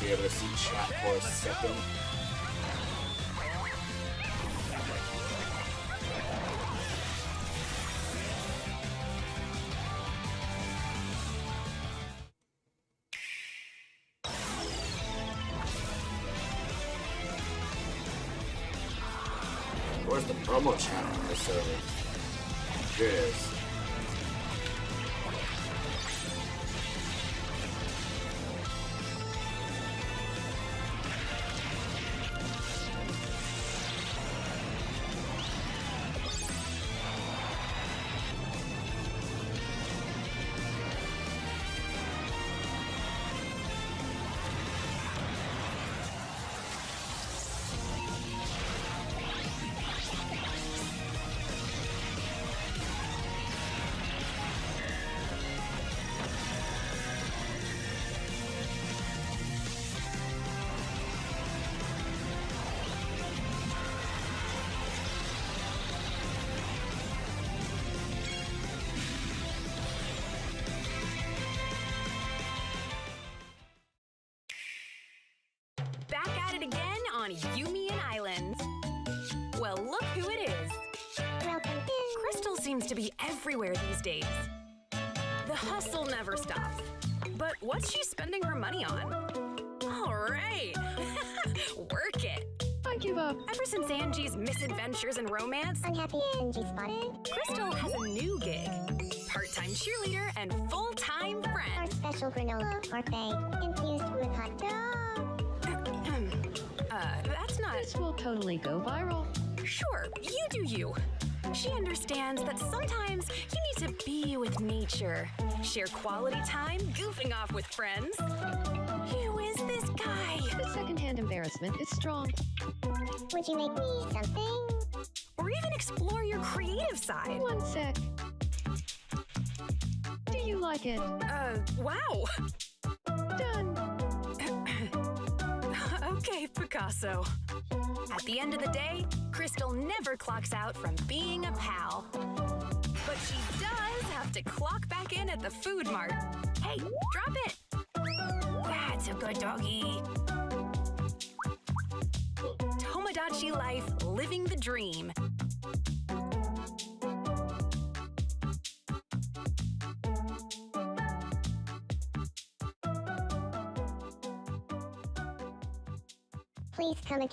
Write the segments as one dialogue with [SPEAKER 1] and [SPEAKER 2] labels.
[SPEAKER 1] be able to see chat for a second. Where's the promo chat on this server? Here it is.
[SPEAKER 2] Back at it again on Yumian Islands. Well, look who it is. Crystal seems to be everywhere these days. The hustle never stops. But what's she spending her money on? All right. Work it.
[SPEAKER 3] I give up.
[SPEAKER 2] Ever since Angie's misadventures and romance,
[SPEAKER 4] Unhappy Angie spotted.
[SPEAKER 2] Crystal has a new gig. Part-time cheerleader and full-time
[SPEAKER 4] Our
[SPEAKER 2] friend.
[SPEAKER 4] special granola parfait infused with hot dog.
[SPEAKER 2] That's not...
[SPEAKER 3] This will totally go viral.
[SPEAKER 2] Sure, you do you. She understands that sometimes you need to be with nature, share quality time, goofing off with friends. Who is this guy?
[SPEAKER 3] The secondhand embarrassment is strong.
[SPEAKER 4] Would you make me something?
[SPEAKER 2] Or even explore your creative side.
[SPEAKER 3] One sec. Do you like it?
[SPEAKER 2] Wow.
[SPEAKER 3] Done.
[SPEAKER 2] Okay, Picasso. At the end of the day, Crystal never clocks out from being a pal. But she does have to clock back in at the food mart. Hey, drop it. That's a good doggy. Tomodachi life, living the dream.
[SPEAKER 4] Please come again.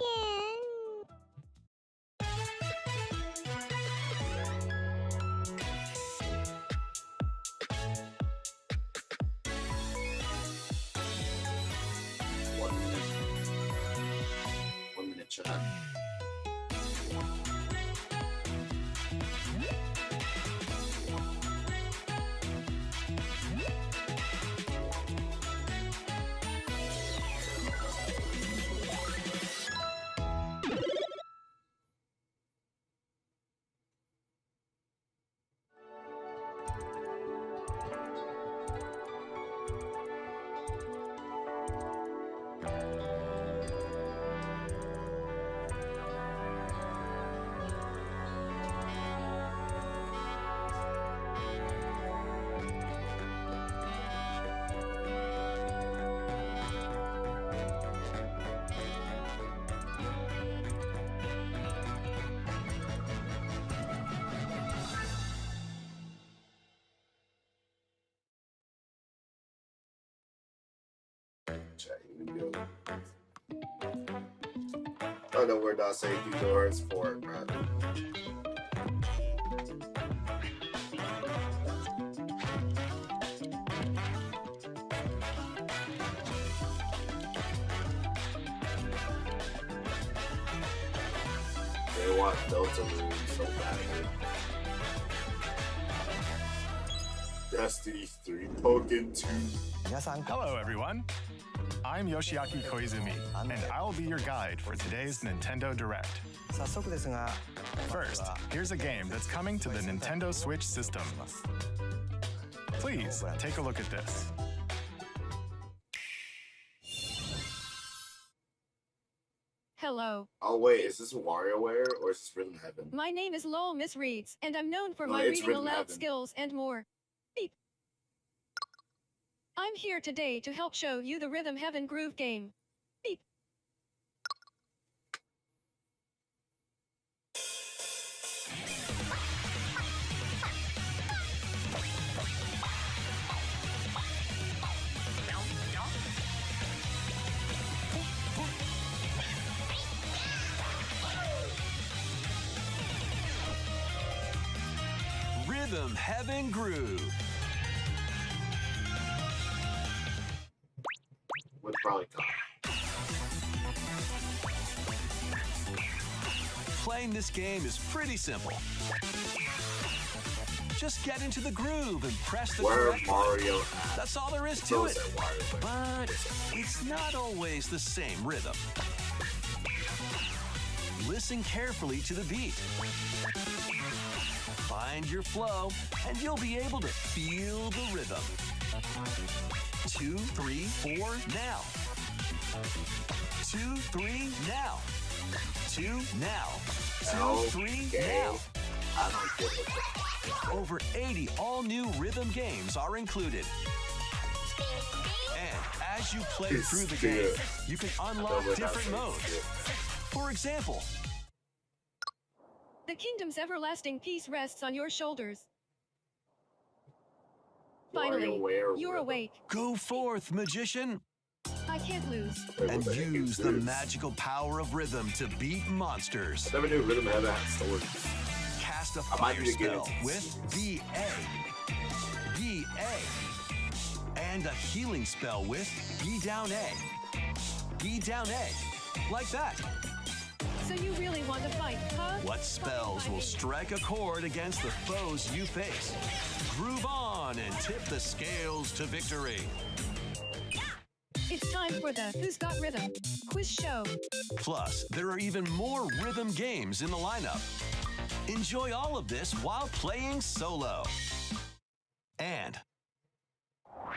[SPEAKER 1] One minute chat. I know where not saying these doors for, man. They want Delta Moon so badly. Destiny 3 Pokken 2.
[SPEAKER 5] Hello, everyone. I'm Yoshiaki Koizumi, and I'll be your guide for today's Nintendo Direct. First, here's a game that's coming to the Nintendo Switch system. Please, take a look at this.
[SPEAKER 3] Hello.
[SPEAKER 1] Oh wait, is this WarioWare or is this Rhythm Heaven?
[SPEAKER 3] My name is Lowell Miss Reeds, and I'm known for
[SPEAKER 1] No,
[SPEAKER 3] my
[SPEAKER 1] it's
[SPEAKER 3] reading
[SPEAKER 1] Rhythm
[SPEAKER 3] aloud
[SPEAKER 1] Heaven.
[SPEAKER 3] skills and more. I'm here today to help show you the Rhythm Heaven Groove game. Beep.
[SPEAKER 6] Rhythm Heaven Groove.
[SPEAKER 1] Would probably come.
[SPEAKER 6] Playing this game is pretty simple. Just get into the groove and press the
[SPEAKER 1] Where
[SPEAKER 6] correct button.
[SPEAKER 1] Mario
[SPEAKER 6] That's all there is to
[SPEAKER 1] so
[SPEAKER 6] it.
[SPEAKER 1] said WarioWare.
[SPEAKER 6] But it's not always the same rhythm. Listen carefully to the beat. Find your flow, and you'll be able to feel the rhythm. 2, 3, 4, now. 2, 3, now. 2, now. 2, 3, now.
[SPEAKER 1] I don't get it.
[SPEAKER 6] Over 80 all-new rhythm games are included. And as you play through the game, you can unlock different modes. For example,
[SPEAKER 3] The kingdom's everlasting peace rests on your shoulders. Finally,
[SPEAKER 1] WarioWare
[SPEAKER 3] you're
[SPEAKER 1] rhythm.
[SPEAKER 3] awake.
[SPEAKER 6] go forth, magician,
[SPEAKER 3] I can't lose.
[SPEAKER 1] Wait,
[SPEAKER 6] and
[SPEAKER 1] what the heck
[SPEAKER 6] use
[SPEAKER 1] is
[SPEAKER 6] the
[SPEAKER 1] this?
[SPEAKER 6] magical power of rhythm to beat monsters.
[SPEAKER 1] Never knew Rhythm Heaven had stories.
[SPEAKER 6] Cast a
[SPEAKER 1] I might
[SPEAKER 6] fire
[SPEAKER 1] need to get
[SPEAKER 6] spell
[SPEAKER 1] into
[SPEAKER 6] with BA. BA. And a healing spell with B down A. B down A. Like that.
[SPEAKER 3] So you really want to fight, huh?
[SPEAKER 6] What spells will strike a chord against the foes you face? Groove on and tip the scales to victory.
[SPEAKER 3] It's time for the Who's Got Rhythm quiz show.
[SPEAKER 6] Plus, there are even more rhythm games in the lineup. Enjoy all of this while playing solo. And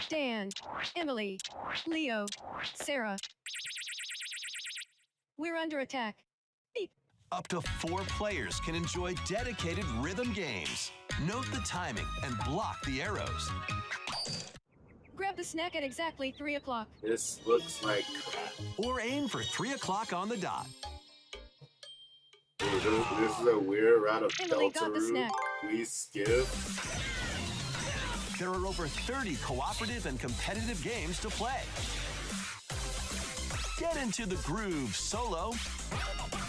[SPEAKER 3] Dan, Emily, Leo, Sarah. We're under attack. Beep.
[SPEAKER 6] up to 4 players can enjoy dedicated rhythm games. Note the timing and block the arrows.
[SPEAKER 3] Grab the snack at exactly 3 o'clock.
[SPEAKER 1] This looks like crap.
[SPEAKER 6] Or aim for 3 o'clock on the dot.
[SPEAKER 1] Dude, this is a weird round of
[SPEAKER 3] Emily got the
[SPEAKER 1] Deltarune.
[SPEAKER 3] snack.
[SPEAKER 1] We skip.
[SPEAKER 6] There are over 30 cooperative and competitive games to play. Get into the groove solo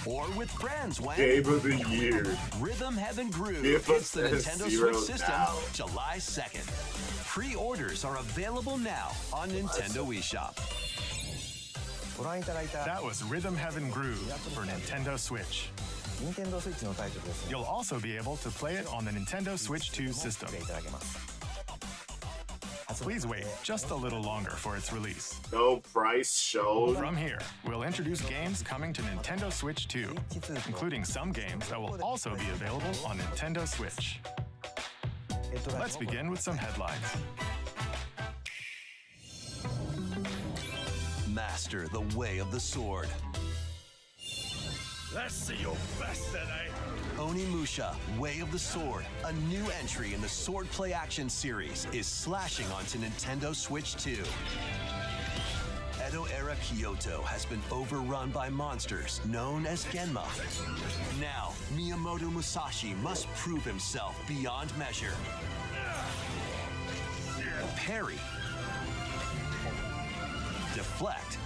[SPEAKER 6] or with friends when
[SPEAKER 1] Game of the year.
[SPEAKER 6] Rhythm Heaven Groove
[SPEAKER 1] Give
[SPEAKER 6] hits the
[SPEAKER 1] us
[SPEAKER 6] Nintendo
[SPEAKER 1] F-Zero
[SPEAKER 6] Switch system
[SPEAKER 1] now.
[SPEAKER 6] July 2nd. Pre-orders are available now on Nintendo eShop.
[SPEAKER 5] That was Rhythm Heaven Groove for Nintendo Switch. You'll also be able to play it on the Nintendo Switch 2 system. Please wait just a little longer for its release.
[SPEAKER 1] No price shown.
[SPEAKER 5] From here, we'll introduce games coming to Nintendo Switch 2, including some games that will also be available on Nintendo Switch. Let's begin with some headlines.
[SPEAKER 6] Master the way of the sword.
[SPEAKER 7] Let's see your best today.
[SPEAKER 6] Onimusha, Way of the Sword, a new entry in the Sword Play Action series, is slashing onto Nintendo Switch 2. Edo-era Kyoto has been overrun by monsters known as Genma. Now, Miyamoto Musashi must prove himself beyond measure. Parry. Deflect.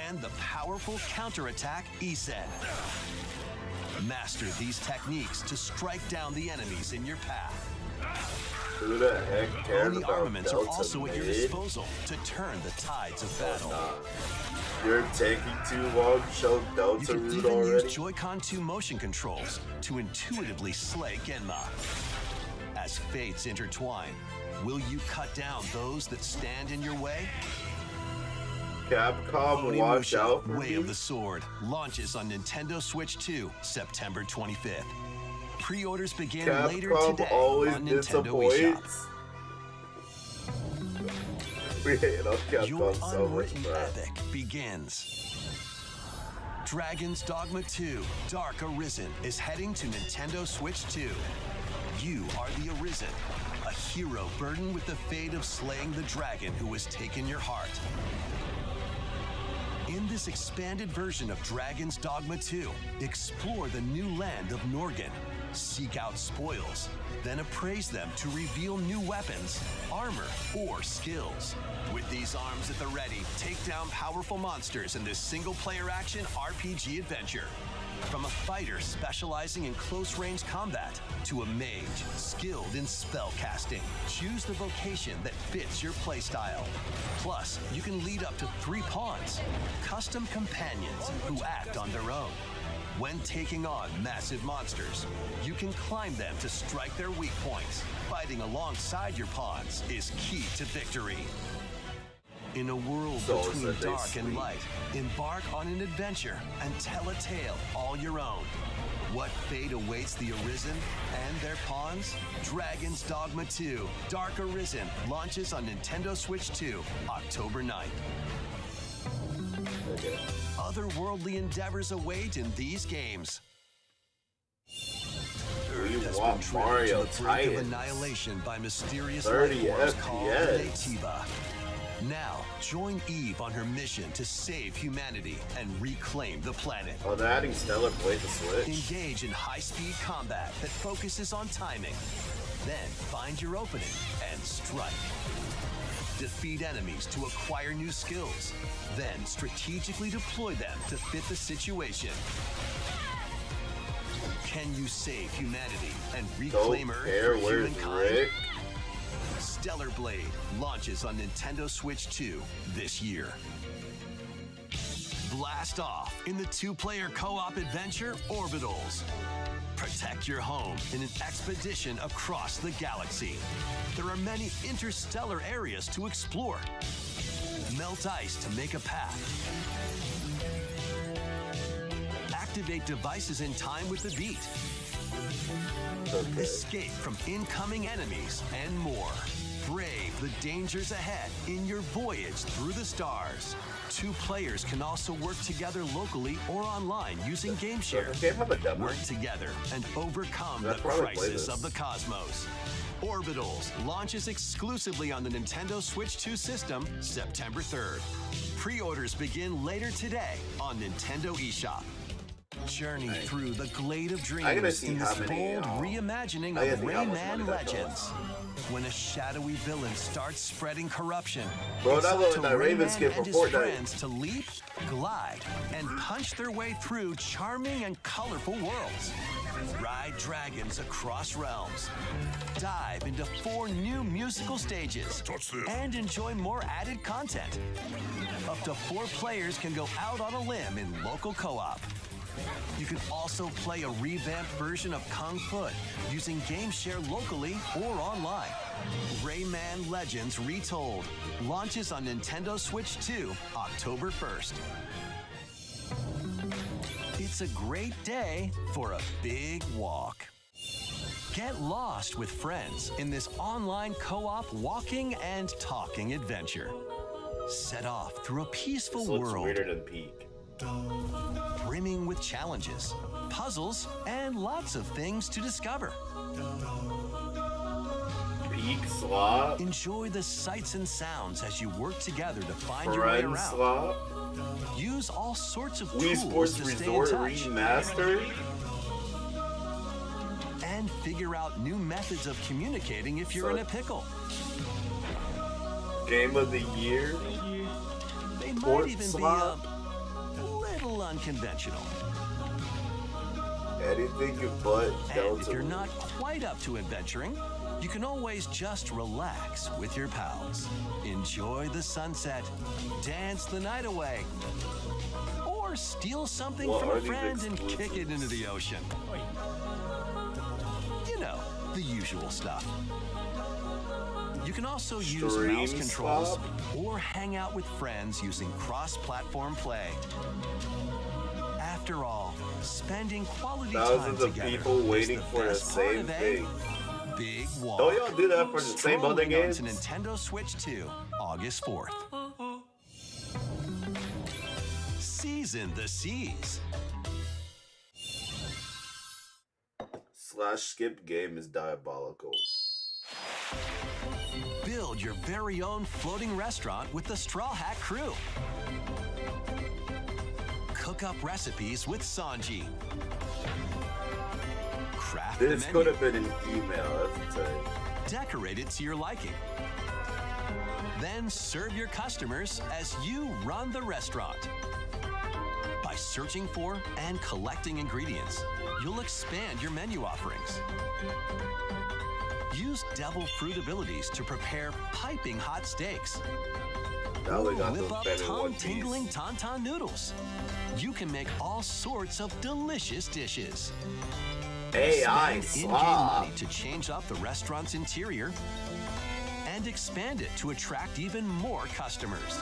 [SPEAKER 6] And the powerful counterattack Isen. Master these techniques to strike down the enemies in your path.
[SPEAKER 1] Who the heck cares
[SPEAKER 6] Oni
[SPEAKER 1] about
[SPEAKER 6] armaments are
[SPEAKER 1] Delta
[SPEAKER 6] also at your
[SPEAKER 1] Mid?
[SPEAKER 6] disposal to turn the tides of battle.
[SPEAKER 1] You're taking too long to show
[SPEAKER 6] You can
[SPEAKER 1] Deltarune
[SPEAKER 6] even
[SPEAKER 1] already?
[SPEAKER 6] use Joy-Con 2 motion controls to intuitively slay Genma. As fates intertwine, will you cut down those that stand in your way?
[SPEAKER 1] Capcom, watch
[SPEAKER 6] Onimusha,
[SPEAKER 1] out for
[SPEAKER 6] Way
[SPEAKER 1] me.
[SPEAKER 6] of the Sword launches on Nintendo Switch 2, September 25th. Pre-orders begin later
[SPEAKER 1] Capcom
[SPEAKER 6] today
[SPEAKER 1] always
[SPEAKER 6] on Nintendo eShop.
[SPEAKER 1] disappoints. We hate on
[SPEAKER 6] Your
[SPEAKER 1] Capcom so much,
[SPEAKER 6] unwritten
[SPEAKER 1] bro.
[SPEAKER 6] epic begins. Dragon's Dogma 2, Dark Arisen is heading to Nintendo Switch 2. You are the Arisen, a hero burdened with the fate of slaying the dragon who has taken your heart. this expanded version of Dragon's Dogma 2, explore the new land of Norgan, seek out spoils, then appraise them to reveal new weapons, armor, or skills. With these arms at the ready, take down powerful monsters in this single-player action RPG adventure. From a fighter specializing in close-range combat to a mage skilled in spell casting, choose the vocation that fits your playstyle. Plus, you can lead up to 3 pawns, custom companions who act on their own. When taking on massive monsters, you can climb them to strike their weak points. Fighting alongside your pawns is key to victory. In a world between dark and light, embark on an adventure and tell a tale all your own. What fate awaits the Arisen and their pawns? Dragon's Dogma 2 Dark Arisen launches on Nintendo Switch 2, October 9th.
[SPEAKER 1] Okay.
[SPEAKER 6] Otherworldly endeavors await in these games.
[SPEAKER 1] We
[SPEAKER 6] Earth has
[SPEAKER 1] want
[SPEAKER 6] been
[SPEAKER 1] Mario
[SPEAKER 6] driven to the brink of
[SPEAKER 1] Titans.
[SPEAKER 6] annihilation by mysterious
[SPEAKER 1] 30
[SPEAKER 6] life forms called
[SPEAKER 1] FPS.
[SPEAKER 6] Natiba. Now, join Eve on her mission to save humanity and reclaim the planet.
[SPEAKER 1] Oh, they're adding Stellar Blade to Switch.
[SPEAKER 6] Engage in high-speed combat that focuses on timing. Then find your opening and strike. Defeat enemies to acquire new skills. Then strategically deploy them to fit the situation. Can you save humanity and reclaim
[SPEAKER 1] Don't
[SPEAKER 6] Earth
[SPEAKER 1] care,
[SPEAKER 6] for
[SPEAKER 1] where's
[SPEAKER 6] humankind?
[SPEAKER 1] Rick?
[SPEAKER 6] Stellar Blade launches on Nintendo Switch 2 this year. Blast off in the 2-player co-op adventure Orbitals. Protect your home in an expedition across the galaxy. There are many interstellar areas to explore. Melt ice to make a path. Activate devices in time with the beat.
[SPEAKER 1] Okay.
[SPEAKER 6] Escape from incoming enemies and more. Brave the dangers ahead in your voyage through the stars. 2 players can also work together locally or online using GameShare.
[SPEAKER 1] Does this game have a demo?
[SPEAKER 6] Work together and overcome the
[SPEAKER 1] I'd probably play
[SPEAKER 6] crisis
[SPEAKER 1] this.
[SPEAKER 6] of the cosmos. Orbitals launches exclusively on the Nintendo Switch 2 system September 3rd. Pre-orders begin later today on Nintendo eShop. Journey through the Glade of
[SPEAKER 1] I gotta
[SPEAKER 6] Dreams
[SPEAKER 1] see
[SPEAKER 6] in
[SPEAKER 1] how
[SPEAKER 6] this
[SPEAKER 1] many,
[SPEAKER 6] bold reimagining
[SPEAKER 1] I gotta
[SPEAKER 6] of
[SPEAKER 1] see how much money
[SPEAKER 6] Rayman
[SPEAKER 1] that
[SPEAKER 6] Legends. When a shadowy villain starts spreading corruption,
[SPEAKER 1] Bro,
[SPEAKER 6] it's up
[SPEAKER 1] download
[SPEAKER 6] to
[SPEAKER 1] that Raven
[SPEAKER 6] Rayman
[SPEAKER 1] skin for
[SPEAKER 6] and his
[SPEAKER 1] Fortnite.
[SPEAKER 6] friends to leap, glide, and punch their way through charming and colorful worlds. Ride dragons across realms. Dive into 4 new musical stages. And enjoy more added content. Up to 4 players can go out on a limb in local co-op. You can also play a revamped version of Kung Fu using GameShare locally or online. Rayman Legends Retold launches on Nintendo Switch 2, October 1st. It's a great day for a big walk. Get lost with friends in this online co-op walking and talking adventure. Set off through a peaceful
[SPEAKER 1] This looks
[SPEAKER 6] world
[SPEAKER 1] weirder than Peak.
[SPEAKER 6] brimming with challenges, puzzles, and lots of things to discover.
[SPEAKER 1] Peak Slot?
[SPEAKER 6] Enjoy the sights and sounds as you work together to find your way
[SPEAKER 1] Friend
[SPEAKER 6] around.
[SPEAKER 1] Slot?
[SPEAKER 6] Use all sorts of
[SPEAKER 1] Wii
[SPEAKER 6] tools
[SPEAKER 1] Sports
[SPEAKER 6] to stay
[SPEAKER 1] Resort
[SPEAKER 6] in touch
[SPEAKER 1] Remastered?
[SPEAKER 6] and figure out new methods of communicating if you're in a pickle.
[SPEAKER 1] Game of the Year?
[SPEAKER 6] They might
[SPEAKER 1] Sport
[SPEAKER 6] even
[SPEAKER 1] slot?
[SPEAKER 6] be a little unconventional.
[SPEAKER 1] Anything but
[SPEAKER 6] And if
[SPEAKER 1] Delta.
[SPEAKER 6] you're not quite up to adventuring, you can always just relax with your pals. Enjoy the sunset, dance the night away, or steal something
[SPEAKER 1] What
[SPEAKER 6] from
[SPEAKER 1] are
[SPEAKER 6] a
[SPEAKER 1] these
[SPEAKER 6] friend and kick it
[SPEAKER 1] exclusives?
[SPEAKER 6] into the ocean. You know, the usual stuff. You can also use
[SPEAKER 1] Stream
[SPEAKER 6] mouse controls
[SPEAKER 1] swap?
[SPEAKER 6] or hang out with friends using cross-platform play. After all, spending quality time
[SPEAKER 1] Thousands of
[SPEAKER 6] together
[SPEAKER 1] people
[SPEAKER 6] is
[SPEAKER 1] waiting
[SPEAKER 6] the
[SPEAKER 1] for the
[SPEAKER 6] best part
[SPEAKER 1] same
[SPEAKER 6] of a
[SPEAKER 1] thing.
[SPEAKER 6] big walk.
[SPEAKER 1] Don't y'all do that for the same other
[SPEAKER 6] Strolling
[SPEAKER 1] games?
[SPEAKER 6] onto Nintendo Switch 2, August 4th. Season the seas.
[SPEAKER 1] Slash skip game is diabolical.
[SPEAKER 6] Build your very own floating restaurant with the Straw Hat crew. cook up recipes with Sanji. Craft
[SPEAKER 1] This
[SPEAKER 6] the
[SPEAKER 1] could
[SPEAKER 6] menu.
[SPEAKER 1] have been an email, that's insane.
[SPEAKER 6] Decorate it to your liking. Then serve your customers as you run the restaurant. By searching for and collecting ingredients, you'll expand your menu offerings. Use devil fruit abilities to prepare piping hot steaks.
[SPEAKER 1] Now we got
[SPEAKER 6] Whip
[SPEAKER 1] those
[SPEAKER 6] up
[SPEAKER 1] better One
[SPEAKER 6] tongue-tingling
[SPEAKER 1] Piece.
[SPEAKER 6] tauntaun noodles. You can make all sorts of delicious dishes.
[SPEAKER 1] AI
[SPEAKER 6] Spend in-game
[SPEAKER 1] swap.
[SPEAKER 6] money to change up the restaurant's interior and expand it to attract even more customers.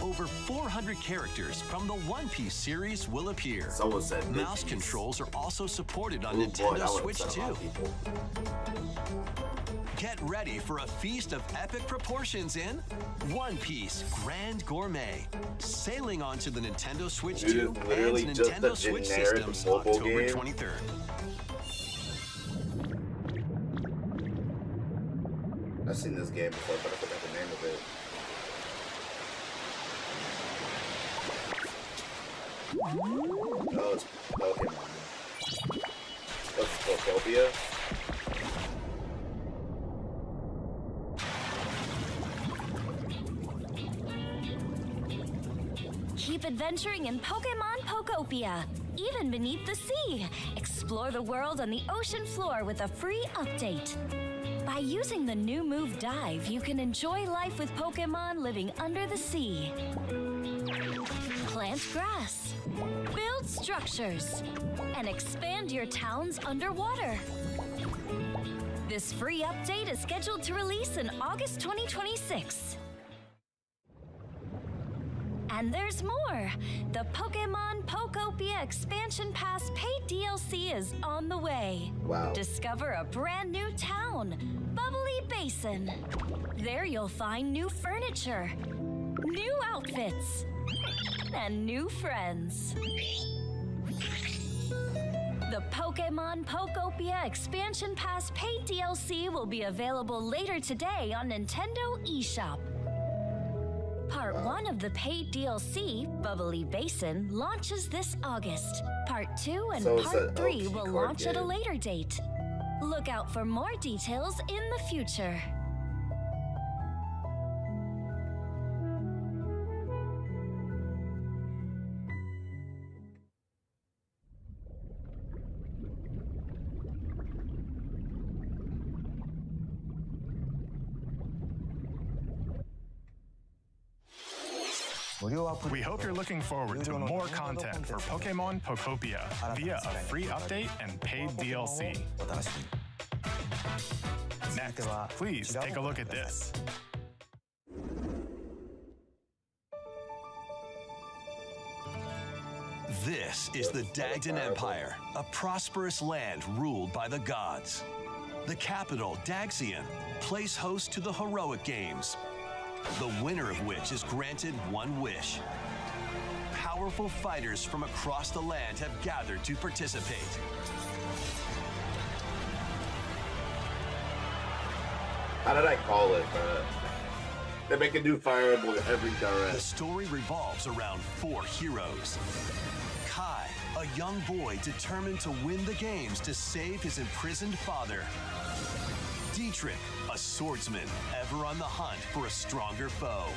[SPEAKER 6] Over 400 characters from the One Piece series will appear.
[SPEAKER 1] Someone said Big
[SPEAKER 6] Mouse
[SPEAKER 1] Piece.
[SPEAKER 6] controls are also supported on
[SPEAKER 1] Oh boy,
[SPEAKER 6] Nintendo
[SPEAKER 1] that would've
[SPEAKER 6] Switch
[SPEAKER 1] upset a lot
[SPEAKER 6] 2.
[SPEAKER 1] of people.
[SPEAKER 6] Get ready for a feast of epic proportions in One Piece Grand Gourmet. Sailing onto the Nintendo Switch
[SPEAKER 1] Dude,
[SPEAKER 6] 2
[SPEAKER 1] it's
[SPEAKER 6] and
[SPEAKER 1] literally just
[SPEAKER 6] Nintendo
[SPEAKER 1] a
[SPEAKER 6] Switch
[SPEAKER 1] generic
[SPEAKER 6] systems
[SPEAKER 1] mobile
[SPEAKER 6] October
[SPEAKER 1] game.
[SPEAKER 6] 23rd.
[SPEAKER 1] I've seen this game before, but I forgot the name of it. Oh, it's Pokemon. What's Homophobia?
[SPEAKER 8] Keep adventuring in Pokemon Pokopia, even beneath the sea. Explore the world on the ocean floor with a free update. By using the new move Dive, you can enjoy life with Pokemon living under the sea. Plant grass, build structures, and expand your towns underwater. This free update is scheduled to release in August 2026. And there's more! The Pokemon Pokopia Expansion Pass paid DLC is on the way.
[SPEAKER 1] Wow.
[SPEAKER 8] Discover a brand new town, Bubbly Basin. There you'll find new furniture, new outfits, and new friends. The Pokemon Pokopia Expansion Pass paid DLC will be available later today on Nintendo eShop. Part 1 of the paid DLC, Bubbly Basin, launches this August. Part 2 and
[SPEAKER 1] So it's
[SPEAKER 8] Part
[SPEAKER 1] an
[SPEAKER 8] 3
[SPEAKER 1] OP
[SPEAKER 8] will
[SPEAKER 1] card
[SPEAKER 8] launch at a
[SPEAKER 1] game.
[SPEAKER 8] later date. Look out for more details in the future.
[SPEAKER 5] We hope you're looking forward to more content for Pokemon Pokopia via a free update and paid DLC. Next, please take a look at this.
[SPEAKER 6] This is the Dagdan Empire, a prosperous land ruled by the gods. The capital, Daxian, plays host to the heroic games, the winner of which is granted one wish. Powerful fighters from across the land have gathered to participate.
[SPEAKER 1] How did I call it? They make a new Fire Emblem every
[SPEAKER 6] The
[SPEAKER 1] direct.
[SPEAKER 6] story revolves around 4 heroes. Kai, a young boy determined to win the games to save his imprisoned father. Dietrich, a swordsman ever on the hunt for a stronger foe.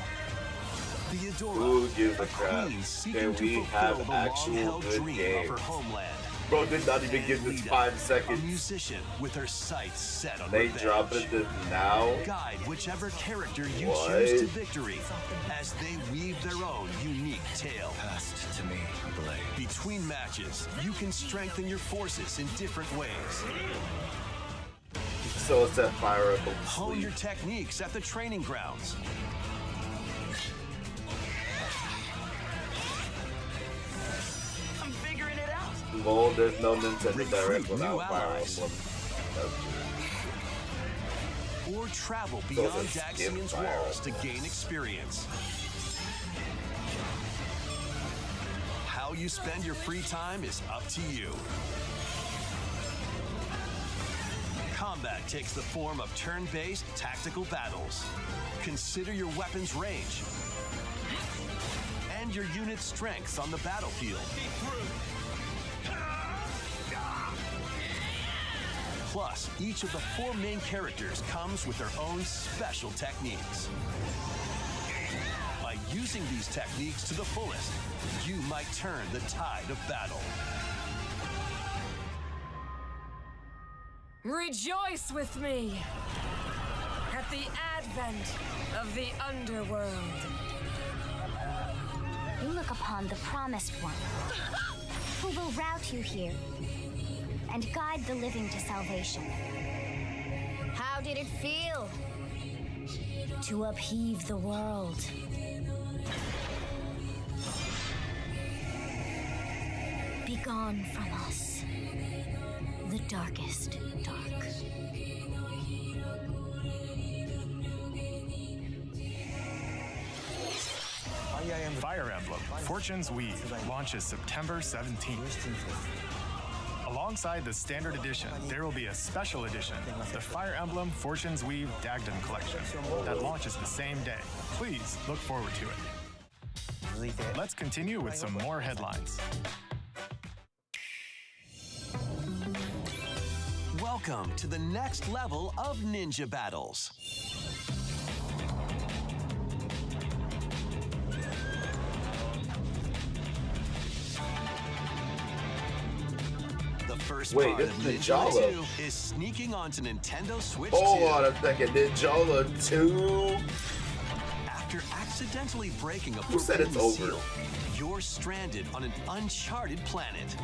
[SPEAKER 6] Theodora,
[SPEAKER 1] Who gives a
[SPEAKER 6] a
[SPEAKER 1] crap?
[SPEAKER 6] queen seeking
[SPEAKER 1] Can
[SPEAKER 6] to
[SPEAKER 1] we
[SPEAKER 6] fulfill
[SPEAKER 1] have
[SPEAKER 6] the
[SPEAKER 1] actual
[SPEAKER 6] long-held
[SPEAKER 1] good
[SPEAKER 6] dream
[SPEAKER 1] games?
[SPEAKER 6] of her homeland.
[SPEAKER 1] Bro did not even give this
[SPEAKER 6] Lita,
[SPEAKER 1] 5
[SPEAKER 6] a
[SPEAKER 1] seconds.
[SPEAKER 6] musician with her sights set on
[SPEAKER 1] They
[SPEAKER 6] revenge.
[SPEAKER 1] dropping this now?
[SPEAKER 6] Guide whichever character you
[SPEAKER 1] What?
[SPEAKER 6] choose to victory as they weave their own unique tale.
[SPEAKER 7] Passed to me, Blade.
[SPEAKER 6] Between matches, you can strengthen your forces in different ways.
[SPEAKER 1] So it's that Fire Emblem
[SPEAKER 6] Hone
[SPEAKER 1] sleep.
[SPEAKER 6] your techniques at the training grounds.
[SPEAKER 7] I'm figuring it out.
[SPEAKER 1] Well, there's no Nintendo
[SPEAKER 6] Recruit
[SPEAKER 1] Direct
[SPEAKER 6] new
[SPEAKER 1] without Fire
[SPEAKER 6] allies.
[SPEAKER 1] Emblem.
[SPEAKER 6] Or travel
[SPEAKER 1] So
[SPEAKER 6] beyond
[SPEAKER 1] it's a skip
[SPEAKER 6] Daxian's
[SPEAKER 1] fire.
[SPEAKER 6] walls to gain experience. How you spend your free time is up to you. Combat takes the form of turn-based tactical battles. Consider your weapon's range and your unit's strengths on the battlefield. Plus, each of the 4 main characters comes with their own special techniques. By using these techniques to the fullest, you might turn the tide of battle.
[SPEAKER 2] Rejoice with me at the advent of the underworld.
[SPEAKER 4] You look upon the promised one, who will route you here and guide the living to salvation. How did it feel
[SPEAKER 8] To upheave the world. Begone from us, the darkest dark.
[SPEAKER 5] Fire Emblem Fortune's Weave launches September 17th. Alongside the standard edition, there will be a special edition, the Fire Emblem Fortune's Weave Dagdom Collection, that launches the same day. Please look forward to it. Let's continue with some more headlines.
[SPEAKER 6] Welcome to the next level of ninja battles. The first
[SPEAKER 1] Wait,
[SPEAKER 6] part
[SPEAKER 1] this
[SPEAKER 6] of
[SPEAKER 1] is
[SPEAKER 6] Ninja
[SPEAKER 1] Ninjala.
[SPEAKER 6] 2 is sneaking onto Nintendo Switch 2.
[SPEAKER 1] Hold on a second, Ninjala 2?
[SPEAKER 6] After accidentally breaking a
[SPEAKER 1] Who said it's
[SPEAKER 6] forbidden
[SPEAKER 1] over?
[SPEAKER 6] seal, you're stranded on an uncharted planet.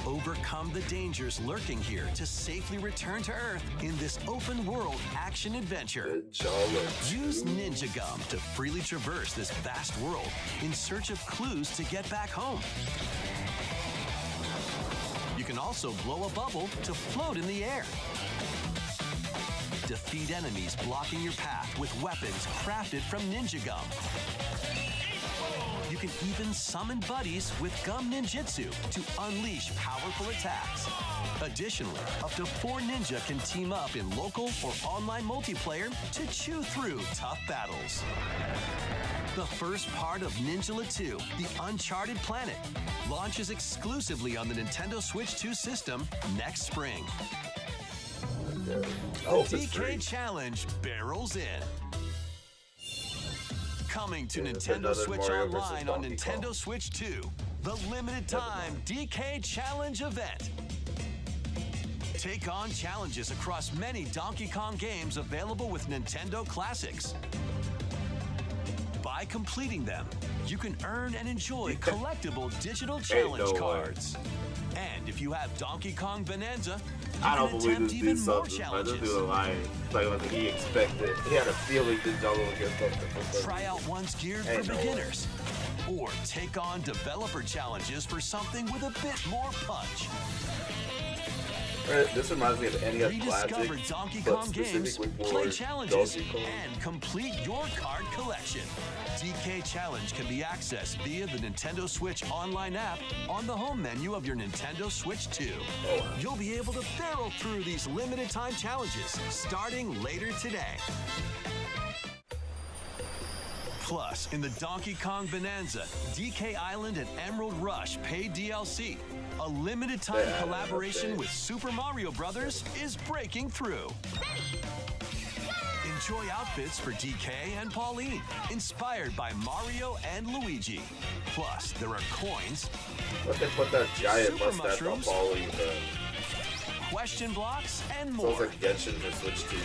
[SPEAKER 6] Overcome the dangers lurking here to safely return to Earth in this open-world action-adventure.
[SPEAKER 1] Ninjala 2?
[SPEAKER 6] Use Ninja Gum to freely traverse this vast world in search of clues to get back home. You can also blow a bubble to float in the air. Defeat enemies blocking your path with weapons crafted from Ninja Gum. You can even summon buddies with Gum Ninjutsu to unleash powerful attacks. Additionally, up to 4 ninja can team up in local or online multiplayer to chew through tough battles. The first part of Ninjala 2, The Uncharted Planet, launches exclusively on the Nintendo Switch 2 system next spring. The DK Challenge barrels in. Coming to
[SPEAKER 1] Yeah,
[SPEAKER 6] Nintendo
[SPEAKER 1] another
[SPEAKER 6] Switch
[SPEAKER 1] Mario versus
[SPEAKER 6] Online on
[SPEAKER 1] Donkey
[SPEAKER 6] Nintendo
[SPEAKER 1] Kong.
[SPEAKER 6] Switch 2, the limited time DK Challenge event. Take on challenges across many Donkey Kong games available with Nintendo Classics. By completing them, you can earn and enjoy collectible digital challenge
[SPEAKER 1] no way.
[SPEAKER 6] cards. And if you have Donkey Kong Bonanza, you
[SPEAKER 1] I don't
[SPEAKER 6] can
[SPEAKER 1] believe
[SPEAKER 6] attempt
[SPEAKER 1] this
[SPEAKER 6] even
[SPEAKER 1] dude
[SPEAKER 6] more
[SPEAKER 1] something, man. This
[SPEAKER 6] challenges.
[SPEAKER 1] dude lying. Like what he expected. He had a feeling Ninjala would get something.
[SPEAKER 6] Try out ones geared
[SPEAKER 1] Ain't
[SPEAKER 6] for
[SPEAKER 1] no way.
[SPEAKER 6] beginners. Or take on developer challenges for something with a bit more punch.
[SPEAKER 1] This reminds me of the NES
[SPEAKER 6] Rediscover
[SPEAKER 1] Classic,
[SPEAKER 6] Donkey
[SPEAKER 1] but
[SPEAKER 6] Kong games,
[SPEAKER 1] specifically for
[SPEAKER 6] play challenges,
[SPEAKER 1] Donkey Kong.
[SPEAKER 6] and complete your card collection. DK Challenge can be accessed via the Nintendo Switch Online app on the home menu of your Nintendo Switch 2. You'll be able to barrel through these limited time challenges starting later today. Plus, in the Donkey Kong Bonanza, DK Island and Emerald Rush paid DLC, a limited time
[SPEAKER 1] Yeah,
[SPEAKER 6] collaboration
[SPEAKER 1] okay.
[SPEAKER 6] with Super Mario Brothers is breaking through. Enjoy outfits for DK and Pauline, inspired by Mario and Luigi. Plus, there are coins,
[SPEAKER 1] What they put that giant
[SPEAKER 6] Super
[SPEAKER 1] mustache on
[SPEAKER 6] mushrooms?
[SPEAKER 1] Pauline?
[SPEAKER 6] question blocks, and
[SPEAKER 1] Sounds
[SPEAKER 6] more.
[SPEAKER 1] like Genshin for Switch 2.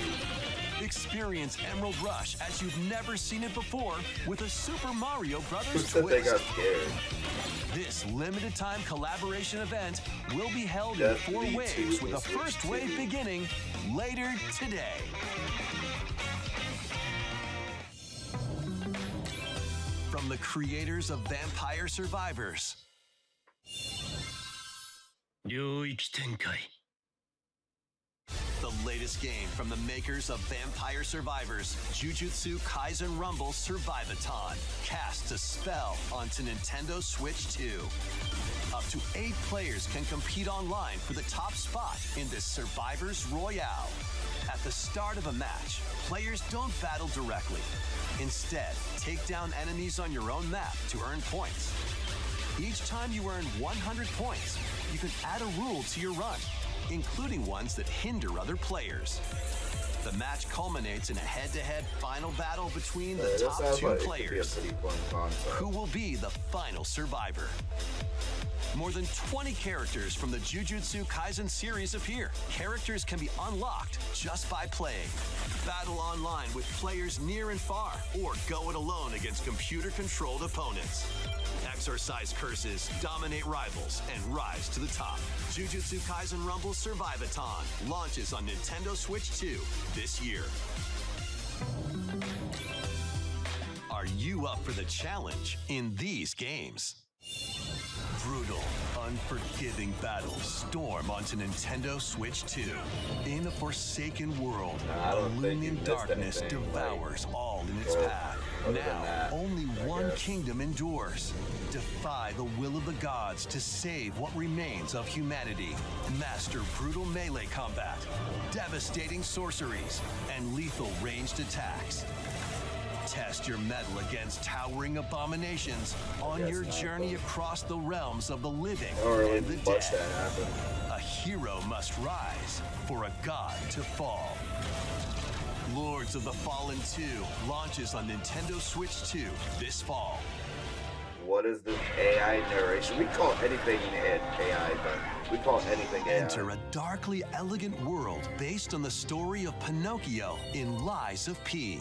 [SPEAKER 6] Experience Emerald Rush as you've never seen it before with a Super Mario
[SPEAKER 1] Who
[SPEAKER 6] Brothers
[SPEAKER 1] said they
[SPEAKER 6] twist.
[SPEAKER 1] got scared?
[SPEAKER 6] This limited time collaboration event will be held in 4
[SPEAKER 1] Destiny
[SPEAKER 6] waves
[SPEAKER 1] 2
[SPEAKER 6] with a
[SPEAKER 1] for Switch
[SPEAKER 6] first wave
[SPEAKER 1] 2.
[SPEAKER 6] beginning later today. From the creators of Vampire Survivors,
[SPEAKER 7] 領域展開
[SPEAKER 6] The latest game from the makers of Vampire Survivors, Jujutsu Kaisen Rumble Survivathon, casts a spell onto Nintendo Switch 2. Up to 8 players can compete online for the top spot in this Survivors Royale. At the start of a match, players don't battle directly. Instead, take down enemies on your own map to earn points. Each time you earn 100 points, you can add a rule to your run, including ones that hinder other players. The match culminates in a head-to-head final battle between the top 2 players, who will be the final survivor. More than 20 characters from the Jujutsu Kaisen series appear. Characters can be unlocked just by playing. Battle online with players near and far, or go it alone against computer-controlled opponents. Exorcise curses, dominate rivals, and rise to the top. Jujutsu Kaisen Rumble Survivathon launches on Nintendo Switch 2 this year. Are you up for the challenge in these games? Brutal, unforgiving battles storm onto Nintendo Switch 2. In a forsaken world, a looming darkness devours all in its path. Now, only one kingdom endures. Defy the will of the gods to save what remains of humanity. Master brutal melee combat, devastating sorceries, and lethal ranged attacks. Test your mettle against towering abominations on your journey across the realms of the living and the dead. A hero must rise for a god to fall. Lords of the Fallen 2 launches on Nintendo Switch 2 this fall.
[SPEAKER 1] What is this AI narration? We call anything AI, but we call anything AI.
[SPEAKER 6] Enter a darkly elegant world based on the story of Pinocchio in Lies of P.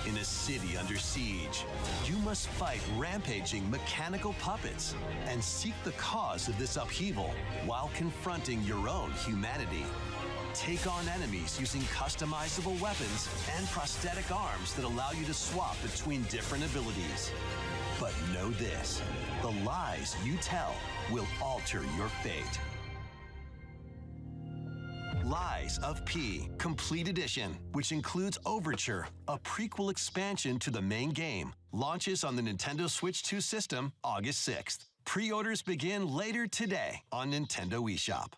[SPEAKER 6] In a city under siege, you must fight rampaging mechanical puppets and seek the cause of this upheaval while confronting your own humanity. Take on enemies using customizable weapons and prosthetic arms that allow you to swap between different abilities. But know this, the lies you tell will alter your fate. Lies of P Complete Edition, which includes Overture, a prequel expansion to the main game, launches on the Nintendo Switch 2 system August 6th. Pre-orders begin later today on Nintendo eShop.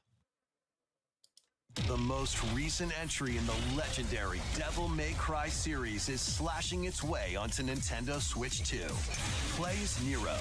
[SPEAKER 6] The most recent entry in the legendary Devil May Cry series is slashing its way onto Nintendo Switch 2. Play as Nero,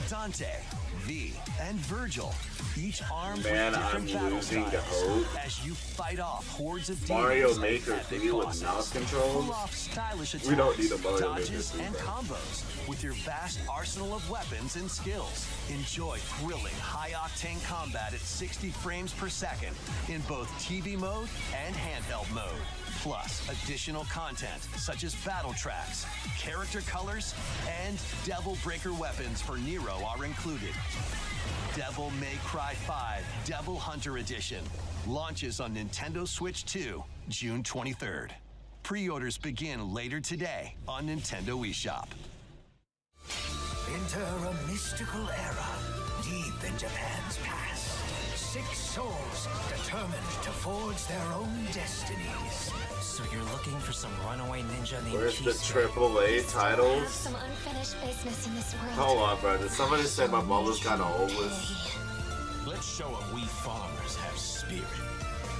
[SPEAKER 6] Dante, V, and Virgil, each armed with different battle styles, as you fight off hordes of demons
[SPEAKER 1] Mario Maker
[SPEAKER 6] at
[SPEAKER 1] 3 with mouse controls.
[SPEAKER 6] Pull off stylish attacks,
[SPEAKER 1] We don't need a Mario Maker
[SPEAKER 6] dodges,
[SPEAKER 1] 3,
[SPEAKER 6] and
[SPEAKER 1] bro.
[SPEAKER 6] combos with your vast arsenal of weapons and skills. Enjoy thrilling, high-octane combat at 60 frames per second in both TV mode and handheld mode. Plus, additional content such as battle tracks, character colors, and Devil Breaker weapons for Nero are included. Devil May Cry 5 Devil Hunter Edition launches on Nintendo Switch 2, June 23rd. Pre-orders begin later today on Nintendo eShop.
[SPEAKER 9] Enter a mystical era deep in Japan's past. 6 souls determined to forge their own destinies.
[SPEAKER 7] So you're looking for some runaway ninja named
[SPEAKER 1] Where's the
[SPEAKER 7] Keystone?
[SPEAKER 1] AAA titles?
[SPEAKER 4] Some unfinished business in this world.
[SPEAKER 1] Hold on, bro. Did somebody say my mom was kind of homeless?
[SPEAKER 7] Let's show what we farmers have spirit.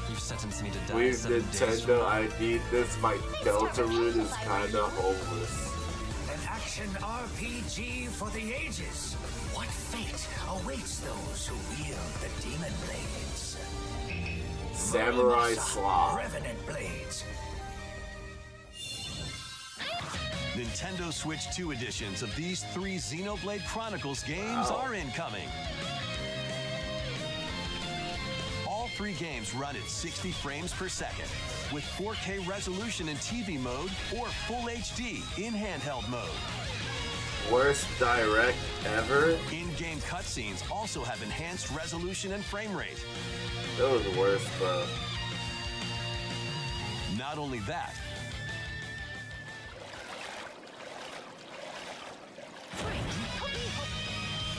[SPEAKER 7] You've sentenced me to die
[SPEAKER 1] We've
[SPEAKER 7] 7 days from
[SPEAKER 1] Nintendo ID. This my Deltarune is kind of homeless.
[SPEAKER 9] An action RPG for the ages. What fate awaits those who wield the demon blades?
[SPEAKER 1] Samurai Slaw.
[SPEAKER 9] Revenant blades.
[SPEAKER 6] Nintendo Switch 2 editions of these 3 Xenoblade Chronicles games are incoming. All 3 games run at 60 frames per second with 4K resolution in TV mode or Full HD in handheld mode.
[SPEAKER 1] Worst direct ever?
[SPEAKER 6] In-game cutscenes also have enhanced resolution and frame rate.
[SPEAKER 1] That was the worst, bro.
[SPEAKER 6] Not only that,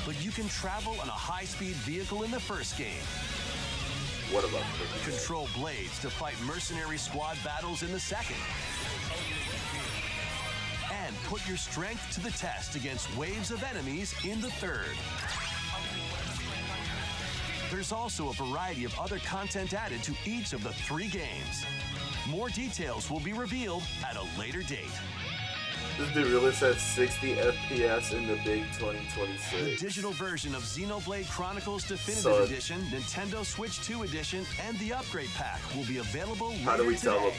[SPEAKER 6] but you can travel on a high-speed vehicle in the first game.
[SPEAKER 1] What about the
[SPEAKER 6] Control blades to fight mercenary squad battles in the second. And put your strength to the test against waves of enemies in the third. There's also a variety of other content added to each of the 3 games. More details will be revealed at a later date.
[SPEAKER 1] This dude really said 60 FPS in the big
[SPEAKER 6] The
[SPEAKER 1] 2026.
[SPEAKER 6] digital version of Xenoblade Chronicles Definitive Edition, Nintendo Switch 2 Edition, and the upgrade pack will be available later
[SPEAKER 1] How do we tell
[SPEAKER 6] today.
[SPEAKER 1] them?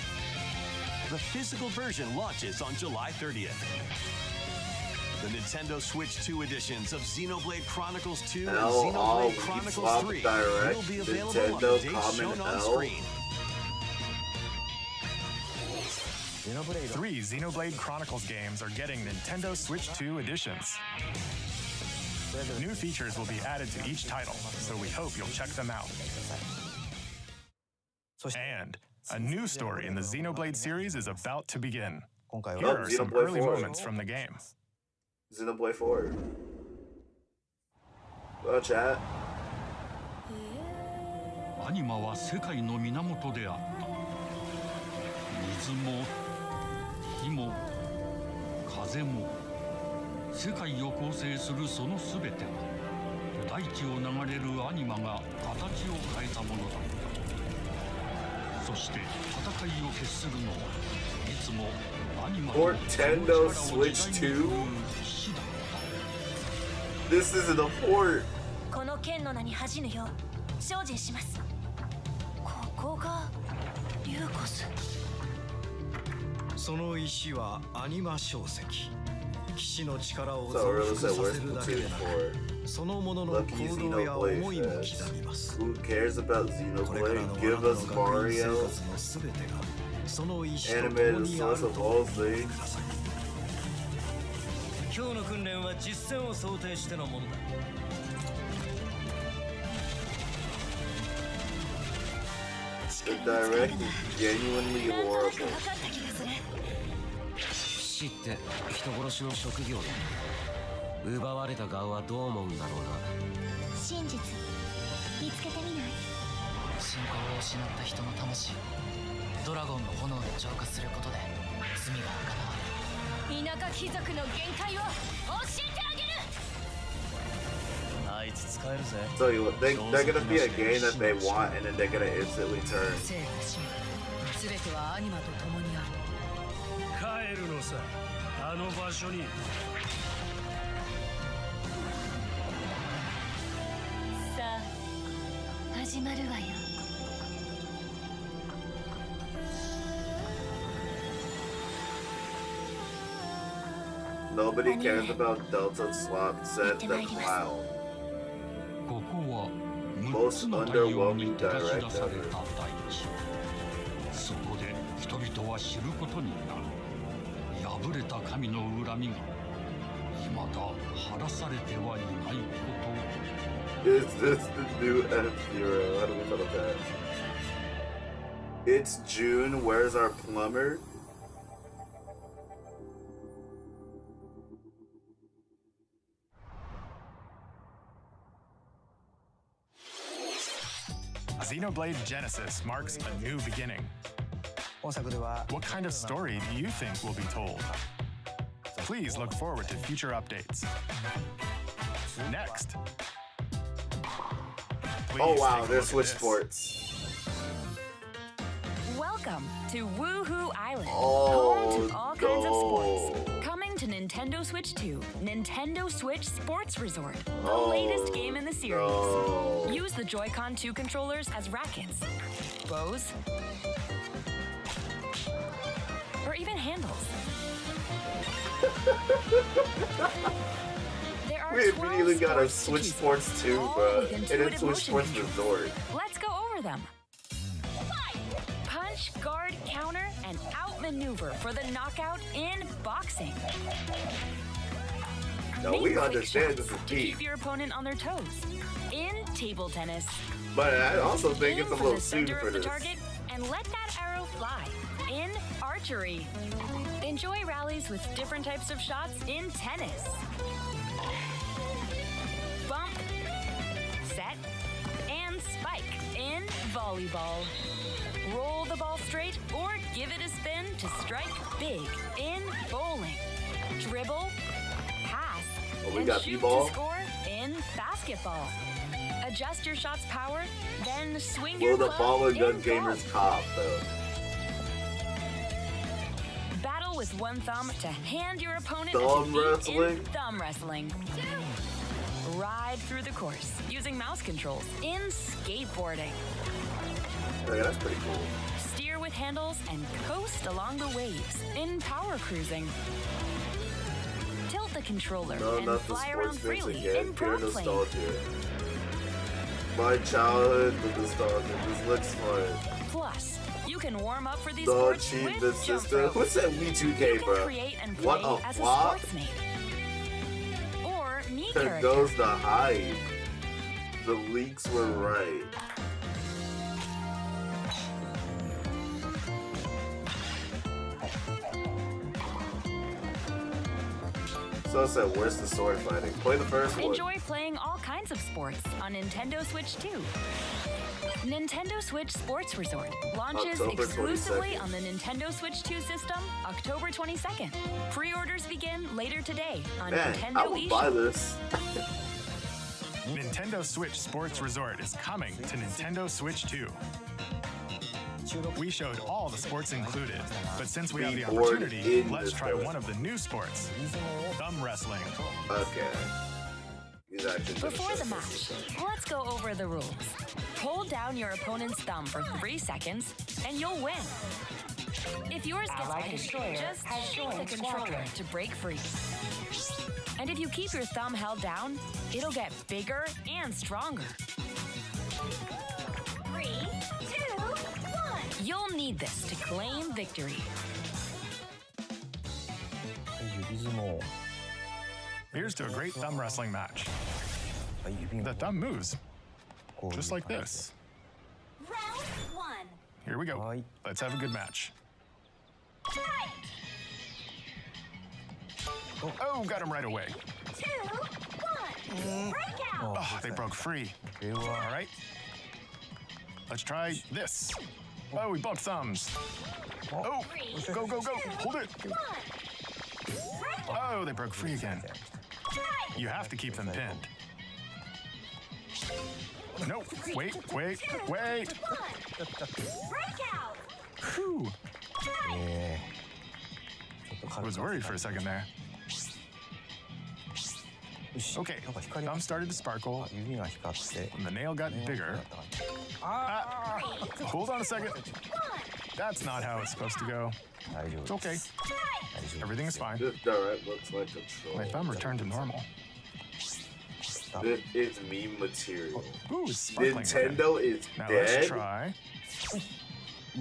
[SPEAKER 6] The physical version launches on July 30th. The Nintendo Switch 2 editions of Xenoblade Chronicles 2 and
[SPEAKER 1] L,
[SPEAKER 6] Xenoblade
[SPEAKER 1] we
[SPEAKER 6] Chronicles
[SPEAKER 1] swap
[SPEAKER 6] 3
[SPEAKER 1] direct,
[SPEAKER 6] will be available on
[SPEAKER 1] Nintendo,
[SPEAKER 6] the dates
[SPEAKER 1] comment
[SPEAKER 6] shown on
[SPEAKER 1] L.
[SPEAKER 6] screen.
[SPEAKER 5] 3 Xenoblade Chronicles games are getting Nintendo Switch 2 editions. New features will be added to each title, so we hope you'll check them out. And a new story in the Xenoblade series is about to begin. Here are some
[SPEAKER 1] Xenoblade
[SPEAKER 5] early
[SPEAKER 1] 4.
[SPEAKER 5] moments from the game.
[SPEAKER 1] Xenoblade 4. Well, chat.
[SPEAKER 10] アニマは世界の源であった。水も火も風も世界を構成するそのすべては大地を流れるアニマが形を変えたものだった。そして戦いを決するのはいつもアニマと
[SPEAKER 1] Nintendo Switch 2? This isn't a port.
[SPEAKER 8] この剣の名に恥じぬよう精進します。ここがリューコス。
[SPEAKER 9] その石はアニマ小石。騎士の力を
[SPEAKER 1] So
[SPEAKER 9] 増
[SPEAKER 1] really
[SPEAKER 9] 幅
[SPEAKER 1] said
[SPEAKER 9] さ
[SPEAKER 1] where's
[SPEAKER 9] せるだけ
[SPEAKER 1] Splatoon
[SPEAKER 9] でなく、そのものの
[SPEAKER 1] Lucky
[SPEAKER 9] 行動や思いも
[SPEAKER 1] Xenoblade
[SPEAKER 9] 刻
[SPEAKER 1] says.
[SPEAKER 9] みます。
[SPEAKER 1] Who cares about
[SPEAKER 9] これからの
[SPEAKER 1] Xenoblade?
[SPEAKER 9] あ
[SPEAKER 1] Give
[SPEAKER 9] なたの
[SPEAKER 1] us
[SPEAKER 9] 学院生
[SPEAKER 1] Mario.
[SPEAKER 9] 活のすべてがその石と共
[SPEAKER 1] Animated
[SPEAKER 9] にある
[SPEAKER 1] source
[SPEAKER 9] と
[SPEAKER 1] of
[SPEAKER 9] 思
[SPEAKER 1] all
[SPEAKER 9] って
[SPEAKER 1] things.
[SPEAKER 9] ください。今日の訓練は実践を想定してのものだ。
[SPEAKER 1] The direct is genuinely
[SPEAKER 8] なんとなく
[SPEAKER 1] horrible.
[SPEAKER 8] 分かった気がする。
[SPEAKER 11] 死って人殺しの職業だ。奪われた側はどう思うんだろうな。
[SPEAKER 4] 真実見つけてみない？
[SPEAKER 12] 信仰を失った人の魂をドラゴンの炎で浄化することで罪が贖われる。
[SPEAKER 8] 田舎貴族の限界を教えてあげる。
[SPEAKER 9] あいつ使えるぜ。
[SPEAKER 1] Tell you what, they're gonna be a game that they want and then they're gonna instantly turn.
[SPEAKER 12] 正義と死全てはアニマと共にある。
[SPEAKER 9] 帰るのさ、あの場所に。
[SPEAKER 8] さあ始まるわよ。
[SPEAKER 1] Nobody cares about Delta Slop, said the clown.
[SPEAKER 10] ここは6
[SPEAKER 1] Most
[SPEAKER 10] つの太陽に
[SPEAKER 1] underwhelming
[SPEAKER 10] 照らし
[SPEAKER 1] direct
[SPEAKER 10] 出され
[SPEAKER 1] ever.
[SPEAKER 10] た大地。そこで人々は知ることになる。破れた神の恨みが未だ晴らされてはいないこと。
[SPEAKER 1] Is this the new F-Zero? How do we tell that? It's June, where's our plumber?
[SPEAKER 5] Xenoblade Genesis marks a new beginning. What kind of story do you think will be told? Please look forward to future updates. Next.
[SPEAKER 1] Oh
[SPEAKER 5] Please
[SPEAKER 1] wow,
[SPEAKER 5] take a
[SPEAKER 1] they're
[SPEAKER 5] look at
[SPEAKER 1] Switch
[SPEAKER 5] this.
[SPEAKER 1] Sports.
[SPEAKER 2] Welcome to Woohoo Island,
[SPEAKER 1] Oh,
[SPEAKER 2] home to all kinds of sports.
[SPEAKER 1] no.
[SPEAKER 2] Coming to Nintendo Switch 2, Nintendo Switch Sports Resort, the
[SPEAKER 1] Oh,
[SPEAKER 2] latest game in the series.
[SPEAKER 1] no.
[SPEAKER 2] Use the Joy-Con 2 controllers as rackets, bows, or even handles. There are
[SPEAKER 1] We
[SPEAKER 2] 12
[SPEAKER 1] immediately got a
[SPEAKER 2] sports to
[SPEAKER 1] Switch
[SPEAKER 2] choose
[SPEAKER 1] Sports
[SPEAKER 2] from,
[SPEAKER 1] 2,
[SPEAKER 2] all
[SPEAKER 1] bro.
[SPEAKER 2] with
[SPEAKER 1] And
[SPEAKER 2] intuitive
[SPEAKER 1] then Switch
[SPEAKER 2] motion
[SPEAKER 1] Sports
[SPEAKER 2] control.
[SPEAKER 1] Resort.
[SPEAKER 2] Let's go over them. Punch, guard, counter, and outmaneuver for the knockout in boxing.
[SPEAKER 1] No,
[SPEAKER 2] Make
[SPEAKER 1] we
[SPEAKER 2] quick
[SPEAKER 1] understand
[SPEAKER 2] shots
[SPEAKER 1] this is
[SPEAKER 2] to
[SPEAKER 1] deep.
[SPEAKER 2] keep your opponent on their toes. In table tennis,
[SPEAKER 1] But I also think
[SPEAKER 2] aim
[SPEAKER 1] it's a
[SPEAKER 2] for
[SPEAKER 1] little
[SPEAKER 2] the
[SPEAKER 1] soon
[SPEAKER 2] center
[SPEAKER 1] for
[SPEAKER 2] of the
[SPEAKER 1] this.
[SPEAKER 2] target and let that arrow fly. In archery, enjoy rallies with different types of shots in tennis. Bump, set, and spike in
[SPEAKER 8] volleyball. Roll the ball straight or give it a spin to strike big in bowling. Dribble, pass,
[SPEAKER 1] we
[SPEAKER 8] and
[SPEAKER 1] got
[SPEAKER 8] shoot
[SPEAKER 1] b-ball.
[SPEAKER 8] to score in basketball. Adjust your shot's power, then swing
[SPEAKER 1] Will
[SPEAKER 8] your
[SPEAKER 1] the
[SPEAKER 8] club
[SPEAKER 1] ball and gun
[SPEAKER 8] in
[SPEAKER 1] gamers cop though?
[SPEAKER 8] Battle with one thumb to hand your opponent
[SPEAKER 1] Thumb
[SPEAKER 8] a defeat
[SPEAKER 1] wrestling?
[SPEAKER 8] in thumb wrestling. Ride through the course using mouse controls in skateboarding.
[SPEAKER 1] Okay, that's pretty cool.
[SPEAKER 8] Steer with handles and coast along the waves in power cruising. Tilt the controller
[SPEAKER 1] No,
[SPEAKER 8] and
[SPEAKER 1] not the
[SPEAKER 8] fly around
[SPEAKER 1] sports
[SPEAKER 8] freely
[SPEAKER 1] again.
[SPEAKER 8] in
[SPEAKER 1] Pure
[SPEAKER 8] prop plane.
[SPEAKER 1] nostalgia. My childhood, the nostalgia. This looks fun.
[SPEAKER 8] Plus, you can warm up for these
[SPEAKER 1] Don't
[SPEAKER 8] sports
[SPEAKER 1] cheat
[SPEAKER 8] with
[SPEAKER 1] the
[SPEAKER 8] jump
[SPEAKER 1] system.
[SPEAKER 8] rope.
[SPEAKER 1] What's that Wii 2K,
[SPEAKER 8] You can
[SPEAKER 1] bro?
[SPEAKER 8] create and play
[SPEAKER 1] What a
[SPEAKER 8] as
[SPEAKER 1] flop.
[SPEAKER 8] a sportsmate. Or me
[SPEAKER 1] There
[SPEAKER 8] character.
[SPEAKER 1] goes the hype. The leaks were right. So I said, where's the sword fighting? Play the first one.
[SPEAKER 8] Enjoy playing all kinds of sports on Nintendo Switch 2. Nintendo Switch Sports Resort launches
[SPEAKER 1] October
[SPEAKER 8] exclusively
[SPEAKER 1] 22nd.
[SPEAKER 8] on the Nintendo Switch 2 system October 22nd. Pre-orders begin later today on
[SPEAKER 1] Man,
[SPEAKER 8] Nintendo
[SPEAKER 1] I will buy
[SPEAKER 8] eShop.
[SPEAKER 1] this.
[SPEAKER 5] Nintendo Switch Sports Resort is coming to Nintendo Switch 2. We showed all the sports included, but since we have the
[SPEAKER 1] Be bored
[SPEAKER 5] opportunity,
[SPEAKER 1] in
[SPEAKER 5] let's
[SPEAKER 1] this
[SPEAKER 5] try
[SPEAKER 1] place.
[SPEAKER 5] one of the new sports, thumb wrestling.
[SPEAKER 1] Okay. He's actually gonna
[SPEAKER 8] Before
[SPEAKER 1] show
[SPEAKER 8] the
[SPEAKER 1] us
[SPEAKER 8] match,
[SPEAKER 1] this.
[SPEAKER 8] let's go over the rules. Hold down your opponent's thumb for 3 seconds, and you'll win. If yours gets pinched, just shake the controller to break free. And if you keep your thumb held down, it'll get bigger and stronger.
[SPEAKER 4] 3, 2, 1.
[SPEAKER 8] You'll need this to claim victory.
[SPEAKER 5] Here's to a great thumb wrestling match. The thumb moves, just like this.
[SPEAKER 4] Round 1.
[SPEAKER 5] Here we go. Let's have a good match. Oh, got him right away.
[SPEAKER 4] 2, 1. Break out.
[SPEAKER 5] Oh, they broke free. All right. Let's try this. Oh, we bumped thumbs. Oh, go, go, go. Hold it. Oh, they broke free again. You have to keep them pinned. No, wait.
[SPEAKER 4] Break out.
[SPEAKER 5] Whew. I was worried for a second there. Okay, thumb started to sparkle, and the nail got bigger. Ah, hold on a second. That's not how it's supposed to go. It's okay. Everything is fine.
[SPEAKER 1] This direct looks like a troll.
[SPEAKER 5] My thumb returned to normal.
[SPEAKER 1] This is meme material.
[SPEAKER 5] Ooh, it's sparkling.
[SPEAKER 1] Nintendo is
[SPEAKER 5] Now
[SPEAKER 1] dead.
[SPEAKER 5] let's try.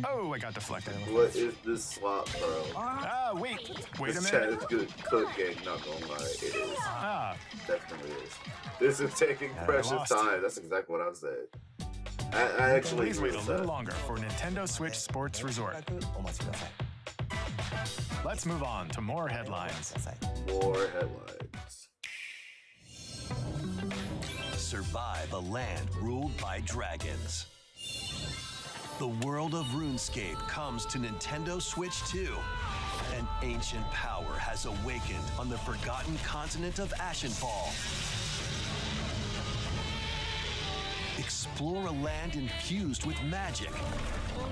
[SPEAKER 5] Oh, I got deflected.
[SPEAKER 1] What is this slot, bro?
[SPEAKER 5] Ah, wait a
[SPEAKER 1] This chat
[SPEAKER 5] minute.
[SPEAKER 1] is good cooking, not gonna lie. It is.
[SPEAKER 5] Ah,
[SPEAKER 1] Definitely is. This is taking
[SPEAKER 5] I
[SPEAKER 1] precious
[SPEAKER 5] lost.
[SPEAKER 1] time. That's exactly what I said. I actually
[SPEAKER 5] please
[SPEAKER 1] agree
[SPEAKER 5] wait a
[SPEAKER 1] with
[SPEAKER 5] little
[SPEAKER 1] that.
[SPEAKER 5] longer for Nintendo Switch Sports Resort. Let's move on to more headlines.
[SPEAKER 1] More headlines.
[SPEAKER 6] Survive a land ruled by dragons. The world of RuneScape comes to Nintendo Switch 2. An ancient power has awakened on the forgotten continent of Ashenfall. Explore a land infused with magic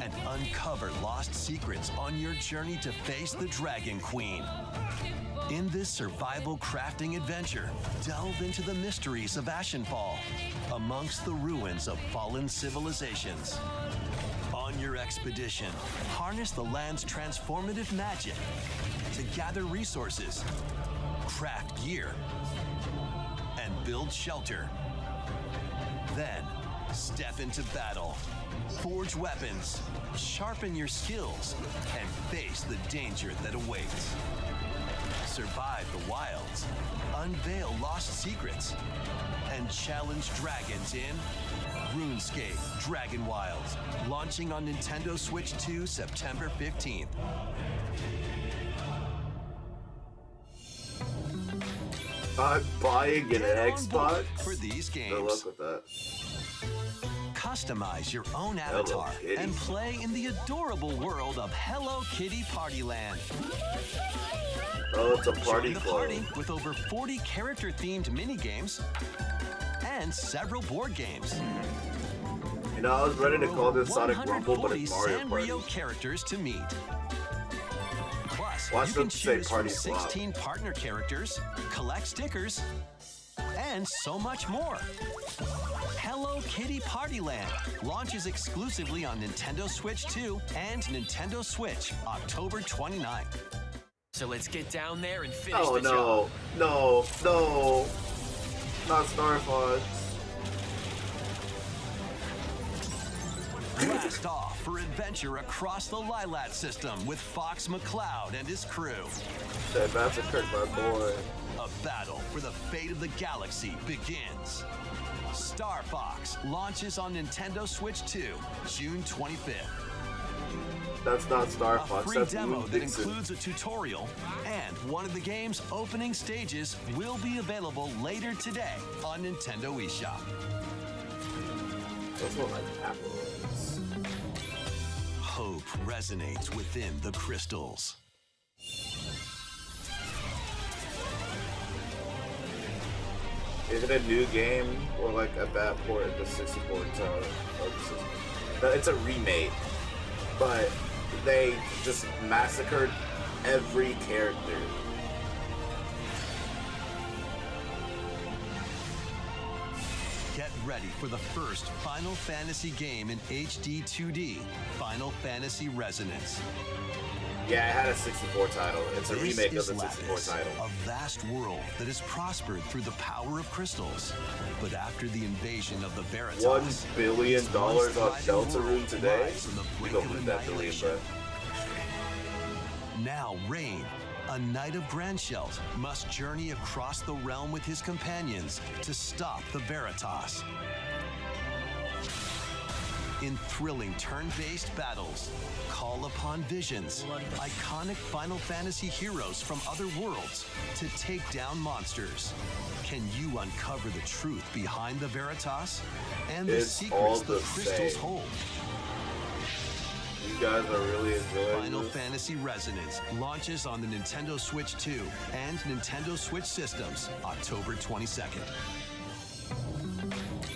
[SPEAKER 6] and uncover lost secrets on your journey to face the Dragon Queen. In this survival crafting adventure, delve into the mysteries of Ashenfall amongst the ruins of fallen civilizations. On your expedition, harness the land's transformative magic to gather resources, craft gear, and build shelter. Then, step into battle, forge weapons, sharpen your skills, and face the danger that awaits. Survive the wilds, unveil lost secrets, and challenge dragons in RuneScape Dragon Wilds, launching on Nintendo Switch 2 September 15th.
[SPEAKER 1] I'm buying an Xbox
[SPEAKER 6] For these
[SPEAKER 1] Good
[SPEAKER 6] games.
[SPEAKER 1] luck with that.
[SPEAKER 6] Customize your own avatar and play in the adorable world of Hello Kitty Party Land.
[SPEAKER 1] Oh, it's a party
[SPEAKER 6] Join the party with over 40 character-themed mini-games and several board games.
[SPEAKER 1] You know, I was ready to call this Sonic Rumble, but
[SPEAKER 6] 140
[SPEAKER 1] it's Mario Party.
[SPEAKER 6] Sanrio characters to meet. Plus,
[SPEAKER 1] Watch
[SPEAKER 6] you
[SPEAKER 1] them
[SPEAKER 6] can
[SPEAKER 1] say
[SPEAKER 6] choose from
[SPEAKER 1] party flop.
[SPEAKER 6] 16 partner characters, collect stickers, and so much more. Hello Kitty Party Land launches exclusively on Nintendo Switch 2 and Nintendo Switch October 29th.
[SPEAKER 13] So let's get down there and finish
[SPEAKER 1] Oh
[SPEAKER 13] the job.
[SPEAKER 1] no, not Star Fox.
[SPEAKER 6] Blast off for adventure across the Lilat system with Fox McCloud and his crew.
[SPEAKER 1] That massacred my boy.
[SPEAKER 6] A battle for the fate of the galaxy begins. Star Fox launches on Nintendo Switch 2, June 25th.
[SPEAKER 1] That's not Star
[SPEAKER 6] A
[SPEAKER 1] Fox.
[SPEAKER 6] free
[SPEAKER 1] That's
[SPEAKER 6] demo
[SPEAKER 1] Luke
[SPEAKER 6] that
[SPEAKER 1] Dixon.
[SPEAKER 6] includes a tutorial, and one of the game's opening stages will be available later today on Nintendo eShop.
[SPEAKER 1] That's what like Apple is.
[SPEAKER 6] Hope resonates within the crystals.
[SPEAKER 1] Is it a new game or like a bad port of the 64 to the system? No, it's a remake, but they just massacred every character.
[SPEAKER 6] Get ready for the first Final Fantasy game in HD 2D, Final Fantasy Resonance.
[SPEAKER 1] Yeah, it had a 64 title. It's a
[SPEAKER 6] This
[SPEAKER 1] remake
[SPEAKER 6] is
[SPEAKER 1] of the 64
[SPEAKER 6] Lapis,
[SPEAKER 1] title.
[SPEAKER 6] a vast world that has prospered through the power of crystals. But after the invasion of the Veritas,
[SPEAKER 1] $1 billion
[SPEAKER 6] this once
[SPEAKER 1] on
[SPEAKER 6] thriving
[SPEAKER 1] Deltarune
[SPEAKER 6] world
[SPEAKER 1] today?
[SPEAKER 6] lies on the
[SPEAKER 1] You
[SPEAKER 6] brink
[SPEAKER 1] don't
[SPEAKER 6] of
[SPEAKER 1] lose that billion,
[SPEAKER 6] annihilation.
[SPEAKER 1] bro.
[SPEAKER 6] Now Rain, a knight of Grandshelt, must journey across the realm with his companions to stop the Veritas. In thrilling turn-based battles, call upon visions, iconic Final Fantasy heroes from other worlds to take down monsters. Can you uncover the truth behind the Veritas and the
[SPEAKER 1] It's all
[SPEAKER 6] secrets the
[SPEAKER 1] the
[SPEAKER 6] crystals
[SPEAKER 1] same.
[SPEAKER 6] hold?
[SPEAKER 1] You guys are really enjoying
[SPEAKER 6] Final
[SPEAKER 1] this?
[SPEAKER 6] Fantasy Resonance launches on the Nintendo Switch 2 and Nintendo Switch systems October 22nd.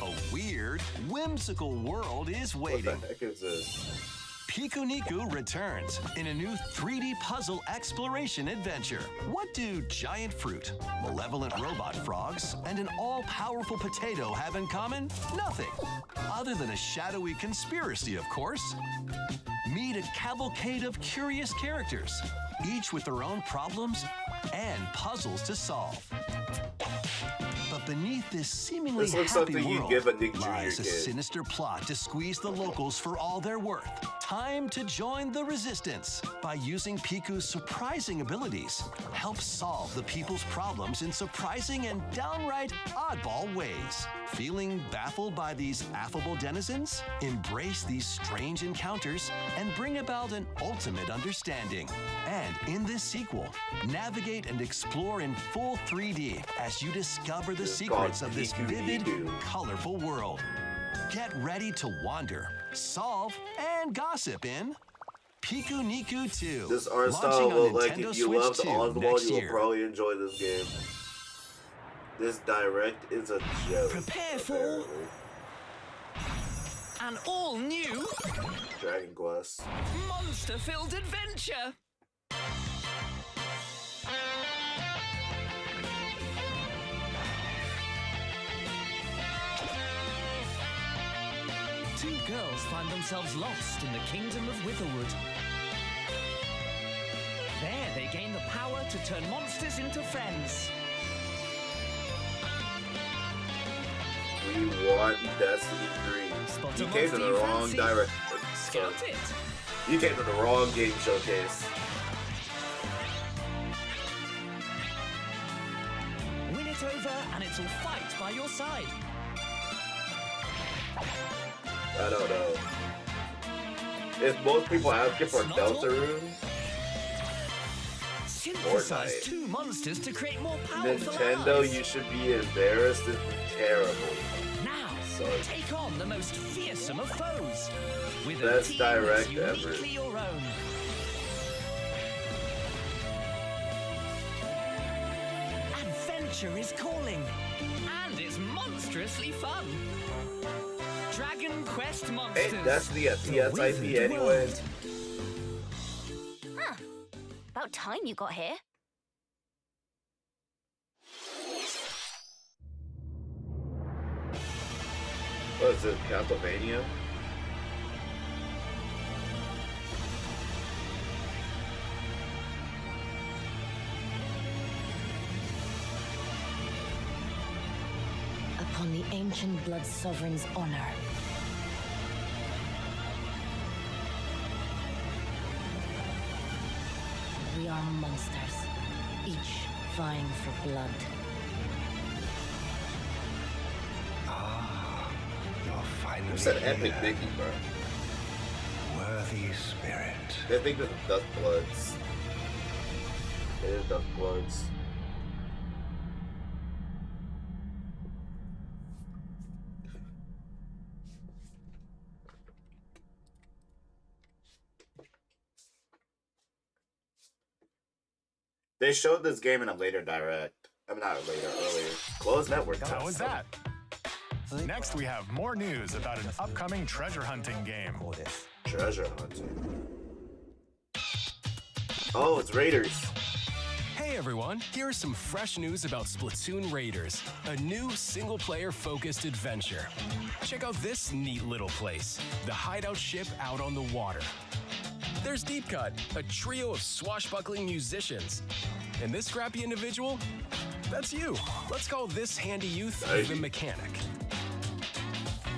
[SPEAKER 6] A weird, whimsical world is waiting.
[SPEAKER 1] What the heck is this?
[SPEAKER 6] Pikuniku returns in a new 3D puzzle exploration adventure. What do giant fruit, malevolent robot frogs, and an all-powerful potato have in common? Nothing. Other than a shadowy conspiracy, of course. Meet a cavalcade of curious characters, each with their own problems and puzzles to solve. But beneath this seemingly
[SPEAKER 1] This looks
[SPEAKER 6] happy
[SPEAKER 1] something you'd
[SPEAKER 6] world
[SPEAKER 1] give a Nick Jr.
[SPEAKER 6] lies a
[SPEAKER 1] kid.
[SPEAKER 6] sinister plot to squeeze the locals for all they're worth. Time to join the resistance. By using Piku's surprising abilities, help solve the people's problems in surprising and downright oddball ways. Feeling baffled by these affable denizens? Embrace these strange encounters and bring about an ultimate understanding. And in this sequel, navigate and explore in full 3D as you discover the secrets of this vivid, colorful world. Get ready to wander, solve, and gossip in Pikuniku 2.
[SPEAKER 1] This art style
[SPEAKER 6] launching on
[SPEAKER 1] will like
[SPEAKER 6] Nintendo
[SPEAKER 1] if you
[SPEAKER 6] Switch
[SPEAKER 1] love
[SPEAKER 6] 2
[SPEAKER 1] Oswald,
[SPEAKER 6] next
[SPEAKER 1] you will
[SPEAKER 6] year.
[SPEAKER 1] probably enjoy this game. This direct is a joke.
[SPEAKER 12] Prepare for
[SPEAKER 1] apparently.
[SPEAKER 12] an all-new
[SPEAKER 1] Dragon Quest.
[SPEAKER 12] monster-filled adventure. Two girls find themselves lost in the kingdom of Witherwood. There, they gain the power to turn monsters into friends.
[SPEAKER 1] We want Destiny 3.
[SPEAKER 12] Spot
[SPEAKER 1] You
[SPEAKER 12] a
[SPEAKER 1] came to
[SPEAKER 12] monster
[SPEAKER 1] the
[SPEAKER 12] you
[SPEAKER 1] wrong
[SPEAKER 12] fancy?
[SPEAKER 1] direct.
[SPEAKER 12] Scout it.
[SPEAKER 1] You came to the wrong game showcase.
[SPEAKER 12] Win it over, and it'll fight by your side.
[SPEAKER 1] I don't know. Is most people asking for
[SPEAKER 12] It's not all.
[SPEAKER 1] Deltarune?
[SPEAKER 12] Synthesize
[SPEAKER 1] Fortnite.
[SPEAKER 12] two monsters to create more powerful
[SPEAKER 1] Nintendo,
[SPEAKER 12] allies.
[SPEAKER 1] you should be embarrassed. This is terrible.
[SPEAKER 12] Now,
[SPEAKER 1] sucks.
[SPEAKER 14] Take on the most fearsome of foes with
[SPEAKER 1] Best
[SPEAKER 14] a team
[SPEAKER 1] direct
[SPEAKER 14] that's
[SPEAKER 1] ever.
[SPEAKER 14] uniquely your own. Adventure is calling, and it's monstrously fun. Dragon Quest Monsters.
[SPEAKER 1] Hey, that's the TSIP anyways.
[SPEAKER 14] World.
[SPEAKER 4] Huh. About time you got here.
[SPEAKER 1] What is it, Castlevania?
[SPEAKER 8] Upon the ancient blood sovereign's honor. We are monsters, each vying for blood.
[SPEAKER 9] You're finally
[SPEAKER 1] Who said epic
[SPEAKER 9] here.
[SPEAKER 1] Mickey, bro?
[SPEAKER 9] Worthy spirit.
[SPEAKER 1] I think it's Dusk Bloods. It is Dusk Bloods. They showed this game in a later direct. I mean, not later, earlier. Closed network.
[SPEAKER 5] How was that? Next, we have more news about an upcoming treasure hunting game.
[SPEAKER 1] Treasure hunting. Oh, it's Raiders.
[SPEAKER 15] Hey everyone, here's some fresh news about Splatoon Raiders, a new single-player focused adventure. Check out this neat little place, the hideout ship out on the water. There's Deep Cut, a trio of swashbuckling musicians. And this scrappy individual? That's you. Let's call this handy youth the Mechanic.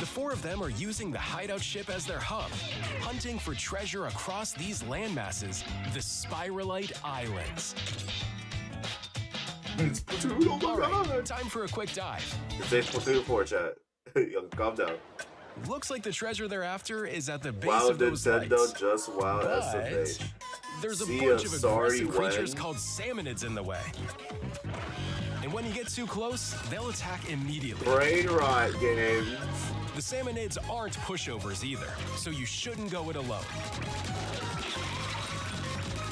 [SPEAKER 15] The four of them are using the hideout ship as their hub, hunting for treasure across these landmasses, the Spiralite Islands.
[SPEAKER 1] Splatoon, oh my God.
[SPEAKER 15] Time for a quick dive.
[SPEAKER 1] It's a Splatoon 4 chat. Yo, calm down.
[SPEAKER 15] Looks like the treasure they're after is at the base
[SPEAKER 1] Wow,
[SPEAKER 15] of those
[SPEAKER 1] Nintendo,
[SPEAKER 15] lights.
[SPEAKER 1] just wow,
[SPEAKER 15] But
[SPEAKER 1] SMH.
[SPEAKER 15] there's a
[SPEAKER 1] See
[SPEAKER 15] bunch
[SPEAKER 1] ya,
[SPEAKER 15] of
[SPEAKER 1] sorry,
[SPEAKER 15] aggressive creatures
[SPEAKER 1] when?
[SPEAKER 15] called salmonids in the way. And when you get too close, they'll attack immediately.
[SPEAKER 1] Brain rot game.
[SPEAKER 15] The salmonids aren't pushovers either, so you shouldn't go it alone.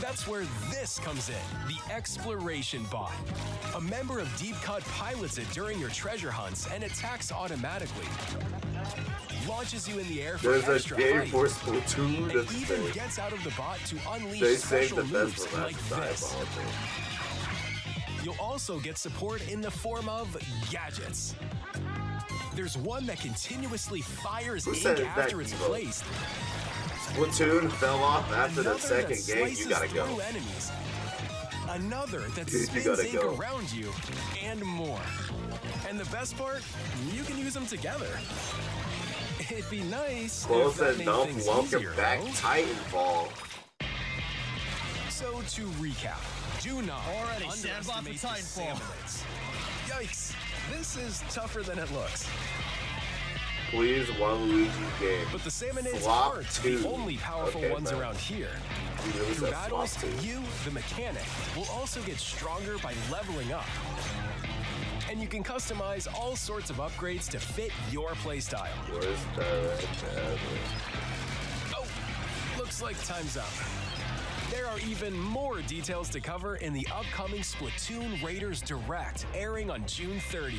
[SPEAKER 15] That's where this comes in, the Exploration Bot. A member of Deep Cut pilots it during your treasure hunts and attacks automatically. Launches you in the air for
[SPEAKER 1] There's a
[SPEAKER 15] extra
[SPEAKER 1] game
[SPEAKER 15] height,
[SPEAKER 1] for Splatoon
[SPEAKER 15] and
[SPEAKER 1] that's
[SPEAKER 15] even
[SPEAKER 1] fake.
[SPEAKER 15] gets out of the bot to unleash
[SPEAKER 1] They saved
[SPEAKER 15] special
[SPEAKER 1] the best
[SPEAKER 15] moves
[SPEAKER 1] for
[SPEAKER 15] like
[SPEAKER 1] last.
[SPEAKER 15] this.
[SPEAKER 1] Diabolical.
[SPEAKER 15] You'll also get support in the form of gadgets. There's one that continuously fires
[SPEAKER 1] Who
[SPEAKER 15] ink
[SPEAKER 1] said that
[SPEAKER 15] after it's
[SPEAKER 1] evil?
[SPEAKER 15] placed.
[SPEAKER 1] Splatoon fell off after the
[SPEAKER 15] Another
[SPEAKER 1] second
[SPEAKER 15] that
[SPEAKER 1] game. You
[SPEAKER 15] slices
[SPEAKER 1] gotta go.
[SPEAKER 15] through enemies. Another that
[SPEAKER 1] You
[SPEAKER 15] spins
[SPEAKER 1] gotta
[SPEAKER 15] ink
[SPEAKER 1] go.
[SPEAKER 15] around you, and more. And the best part, you can use them together. It'd be nice
[SPEAKER 1] Close
[SPEAKER 15] if that made
[SPEAKER 1] enough.
[SPEAKER 15] things
[SPEAKER 1] Welcome
[SPEAKER 15] easier,
[SPEAKER 1] back,
[SPEAKER 15] though.
[SPEAKER 1] Titanfall.
[SPEAKER 15] So to recap, do not
[SPEAKER 16] Already, stand by for
[SPEAKER 15] underestimate the
[SPEAKER 16] Titanfall.
[SPEAKER 15] salmonids. Yikes, this is tougher than it looks.
[SPEAKER 1] Please, one Luigi game.
[SPEAKER 15] But the salmonids
[SPEAKER 1] Flop
[SPEAKER 15] aren't
[SPEAKER 1] 2.
[SPEAKER 15] the only powerful
[SPEAKER 1] Okay,
[SPEAKER 15] ones
[SPEAKER 1] man.
[SPEAKER 15] around here.
[SPEAKER 1] You really
[SPEAKER 15] Through
[SPEAKER 1] said
[SPEAKER 15] battles,
[SPEAKER 1] flop 2.
[SPEAKER 15] you, the mechanic, will also get stronger by leveling up. And you can customize all sorts of upgrades to fit your playstyle.
[SPEAKER 1] Where's the
[SPEAKER 15] Oh, looks like time's up. There are even more details to cover in the upcoming Splatoon Raiders Direct, airing on June 30th.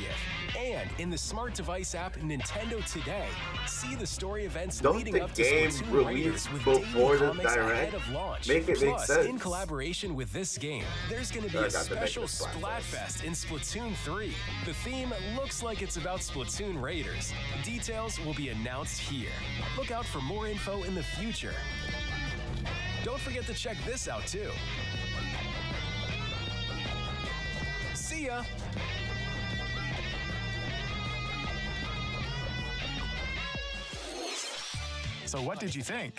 [SPEAKER 15] And in the smart device app Nintendo Today, see the story events
[SPEAKER 1] Don't
[SPEAKER 15] leading
[SPEAKER 1] the
[SPEAKER 15] up to
[SPEAKER 1] game
[SPEAKER 15] Splatoon
[SPEAKER 1] release
[SPEAKER 15] Raiders with
[SPEAKER 1] before
[SPEAKER 15] daily
[SPEAKER 1] the
[SPEAKER 15] comics ahead
[SPEAKER 1] Direct?
[SPEAKER 15] of launch.
[SPEAKER 1] Make it make
[SPEAKER 15] Plus,
[SPEAKER 1] sense.
[SPEAKER 15] in collaboration with this game, there's going to be
[SPEAKER 1] I
[SPEAKER 15] a
[SPEAKER 1] got to make
[SPEAKER 15] special
[SPEAKER 1] the Splatfest.
[SPEAKER 15] Splatfest in Splatoon 3. The theme looks like it's about Splatoon Raiders. Details will be announced here. Look out for more info in the future. Don't forget to check this out too. See ya!
[SPEAKER 5] So what did you think?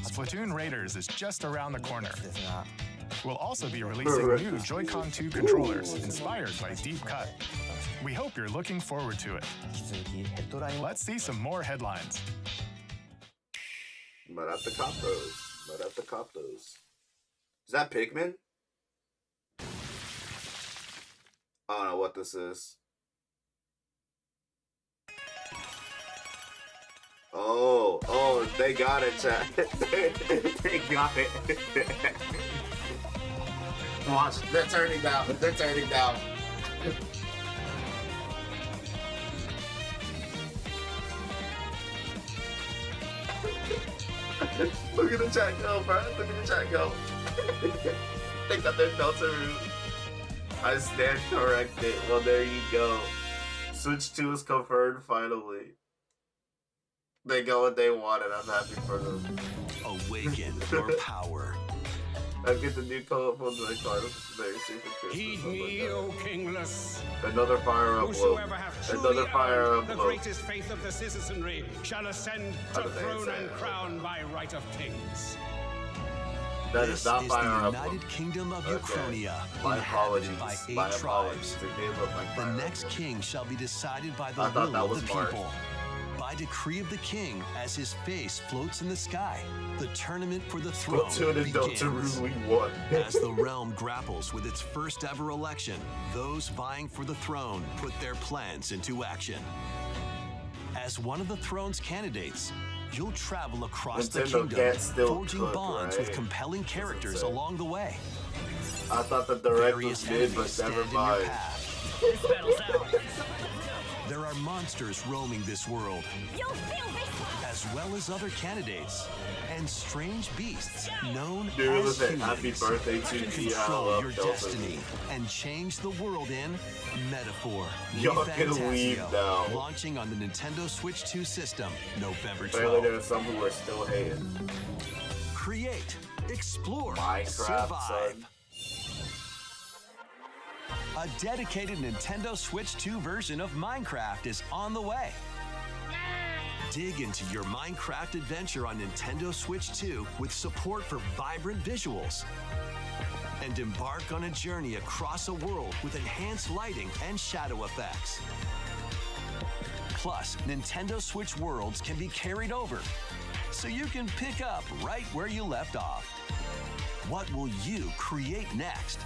[SPEAKER 5] Splatoon Raiders is just around the corner. We'll also be releasing new Joy-Con 2 controllers inspired by Deep Cut. We hope you're looking forward to it. Let's see some more headlines.
[SPEAKER 1] Might have to cop those. Might have to cop those. Is that Pikmin? I don't know what this is. Oh, they got it, chat. They got it. Watch, they're turning down. They're turning down. Look at the chat go, bro. Look at the chat go. They got their Delta route. I stand corrected. Well, there you go. Switch 2 is confirmed finally. They got what they wanted. I'm happy for them.
[SPEAKER 6] Awaken your power.
[SPEAKER 1] I get the new colorful joy card. Very safe for Christmas.
[SPEAKER 16] Heed me, O kingless.
[SPEAKER 1] Another fire
[SPEAKER 16] Whosoever
[SPEAKER 1] upload.
[SPEAKER 16] hath truly
[SPEAKER 1] Another fire
[SPEAKER 16] earned the
[SPEAKER 1] upload.
[SPEAKER 16] greatest faith of the citizenry shall ascend to throne and crown by right of kings.
[SPEAKER 1] That
[SPEAKER 6] This
[SPEAKER 1] is not
[SPEAKER 6] is
[SPEAKER 1] fire
[SPEAKER 6] the
[SPEAKER 1] upload.
[SPEAKER 6] United Kingdom of
[SPEAKER 1] Okay.
[SPEAKER 6] Uchronia,
[SPEAKER 1] My apologies.
[SPEAKER 6] inhabited by 8
[SPEAKER 1] My
[SPEAKER 6] tribes.
[SPEAKER 1] apologies. The game looked like
[SPEAKER 6] The
[SPEAKER 1] fire
[SPEAKER 6] next
[SPEAKER 1] upload.
[SPEAKER 6] king shall be decided by the
[SPEAKER 1] I thought
[SPEAKER 6] will
[SPEAKER 1] that
[SPEAKER 6] of
[SPEAKER 1] was
[SPEAKER 6] the
[SPEAKER 1] March.
[SPEAKER 6] people. By decree of the king, as his face floats in the sky, the tournament for the throne
[SPEAKER 1] Splatoon and
[SPEAKER 6] begins.
[SPEAKER 1] Deltarune, we won.
[SPEAKER 6] As the realm grapples with its first ever election, those vying for the throne put their plans into action. As one of the throne's candidates, you'll travel across the
[SPEAKER 1] Nintendo
[SPEAKER 6] kingdom,
[SPEAKER 1] can't still
[SPEAKER 6] forging
[SPEAKER 1] cook,
[SPEAKER 6] bonds
[SPEAKER 1] right?
[SPEAKER 6] with compelling characters
[SPEAKER 1] insane.
[SPEAKER 6] along the way.
[SPEAKER 1] I thought the direct
[SPEAKER 6] Various
[SPEAKER 1] was mid, but
[SPEAKER 6] enemies stand
[SPEAKER 1] never
[SPEAKER 6] in your
[SPEAKER 1] mind.
[SPEAKER 6] path. There are monsters roaming this world, as well as other candidates and strange beasts known
[SPEAKER 1] Dude,
[SPEAKER 6] as
[SPEAKER 1] listen,
[SPEAKER 6] humans.
[SPEAKER 1] happy birthday to me. I
[SPEAKER 6] Control
[SPEAKER 1] love
[SPEAKER 6] your
[SPEAKER 1] Delta.
[SPEAKER 6] destiny and change the world in Metaphor.
[SPEAKER 1] Y'all
[SPEAKER 6] New
[SPEAKER 1] can leave
[SPEAKER 6] Fantasio,
[SPEAKER 1] now.
[SPEAKER 6] launching on the Nintendo Switch 2 system, November
[SPEAKER 1] Apparently
[SPEAKER 6] 12th.
[SPEAKER 1] there are some who are still hating.
[SPEAKER 6] Create, explore,
[SPEAKER 1] Minecraft,
[SPEAKER 6] survive.
[SPEAKER 1] son.
[SPEAKER 6] A dedicated Nintendo Switch 2 version of Minecraft is on the way. Dig into your Minecraft adventure on Nintendo Switch 2 with support for vibrant visuals. And embark on a journey across a world with enhanced lighting and shadow effects. Plus, Nintendo Switch worlds can be carried over, so you can pick up right where you left off. What will you create next?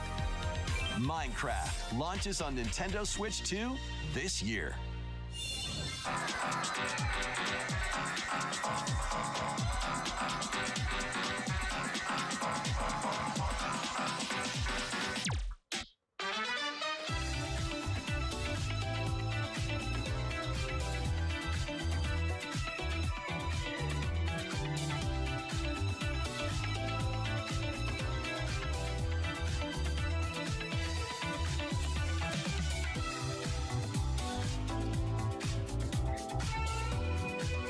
[SPEAKER 6] Minecraft launches on Nintendo Switch 2 this year.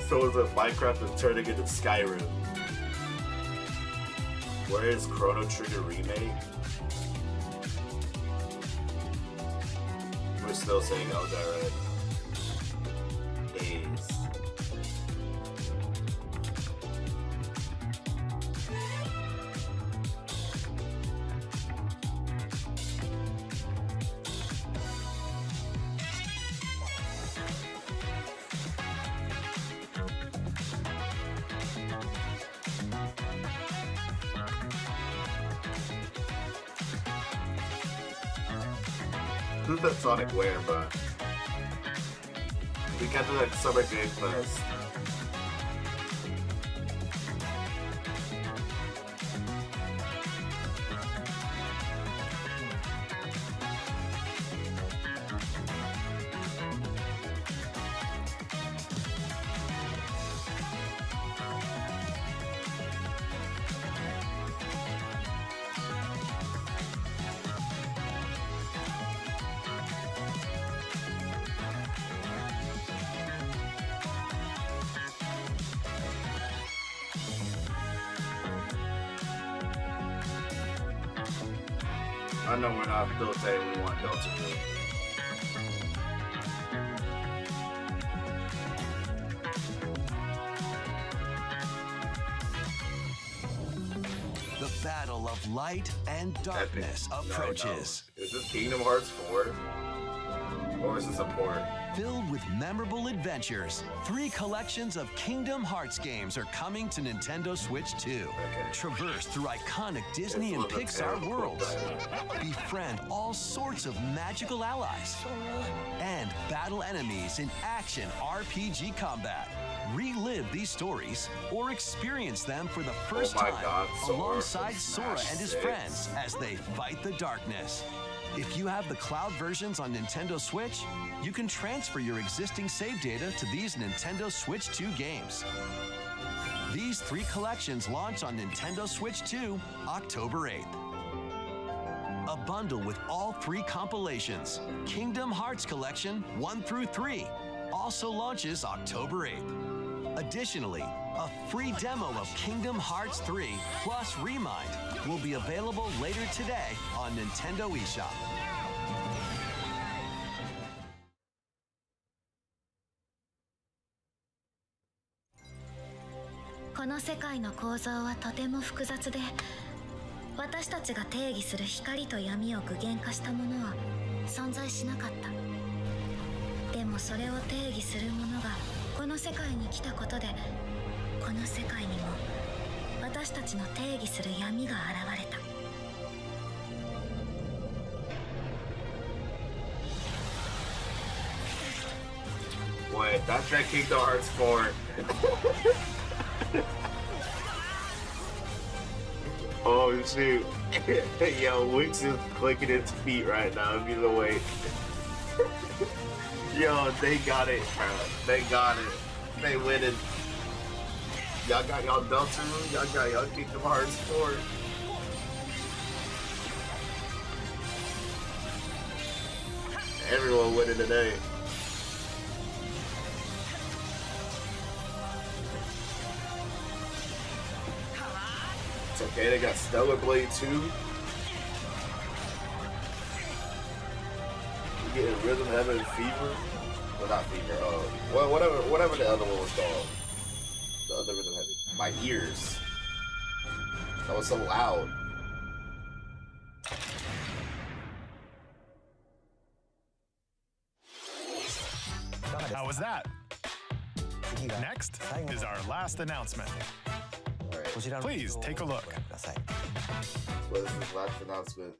[SPEAKER 1] So is it Minecraft is turning into Skyrim? Where is Chrono Trigger remake? We're still saying Elder Red. A's. Who's that Sonic wear, but we got to that Summer Game Fest. I know we're not built A, we want Delta B.
[SPEAKER 6] The battle of light and darkness approaches.
[SPEAKER 1] Is this Kingdom Hearts 4? Or is this a port?
[SPEAKER 6] Filled with memorable adventures, 3 collections of Kingdom Hearts games are coming to Nintendo Switch 2. Traverse through iconic Disney and Pixar worlds. Befriend all sorts of magical allies. And battle enemies in action RPG combat. Relive these stories or experience them for the first
[SPEAKER 1] my
[SPEAKER 6] time
[SPEAKER 1] God, Sora
[SPEAKER 6] alongside
[SPEAKER 1] from
[SPEAKER 6] Sora
[SPEAKER 1] Smash
[SPEAKER 6] and his
[SPEAKER 1] 6.
[SPEAKER 6] friends as they fight the darkness. If you have the cloud versions on Nintendo Switch, you can transfer your existing save data to these Nintendo Switch 2 games. These 3 collections launch on Nintendo Switch 2 October 8th. A bundle with all 3 compilations, Kingdom Hearts Collection 1 through 3, also launches October 8th. Additionally, a free demo of Kingdom Hearts 3 plus Remind will be available later today on Nintendo eShop.
[SPEAKER 8] This世界の構造はとても複雑で、私たちが定義する光と闇を具現化したものは存在しなかった。でもそれを定義するものがこの世界に来たことで、この世界にも私たちの定義する闇が現れた。
[SPEAKER 1] Wait, that's that Kingdom Hearts 4. Oh shoot. Yo, Wix is clicking its feet right now. Give me the way. Yo, they got it, bro. They got it. They winning. Y'all got y'all Delta Room. Y'all got y'all Kingdom Hearts 4. Everyone winning today. It's okay, they got Stellar Blade 2. You getting Rhythm Heaven and Fever? Well, not Fever, well, whatever the other one was called. The other Rhythm Heavy. My ears. That was so loud.
[SPEAKER 5] How was that? Next is our last announcement. Please take a look.
[SPEAKER 1] What is this last announcement?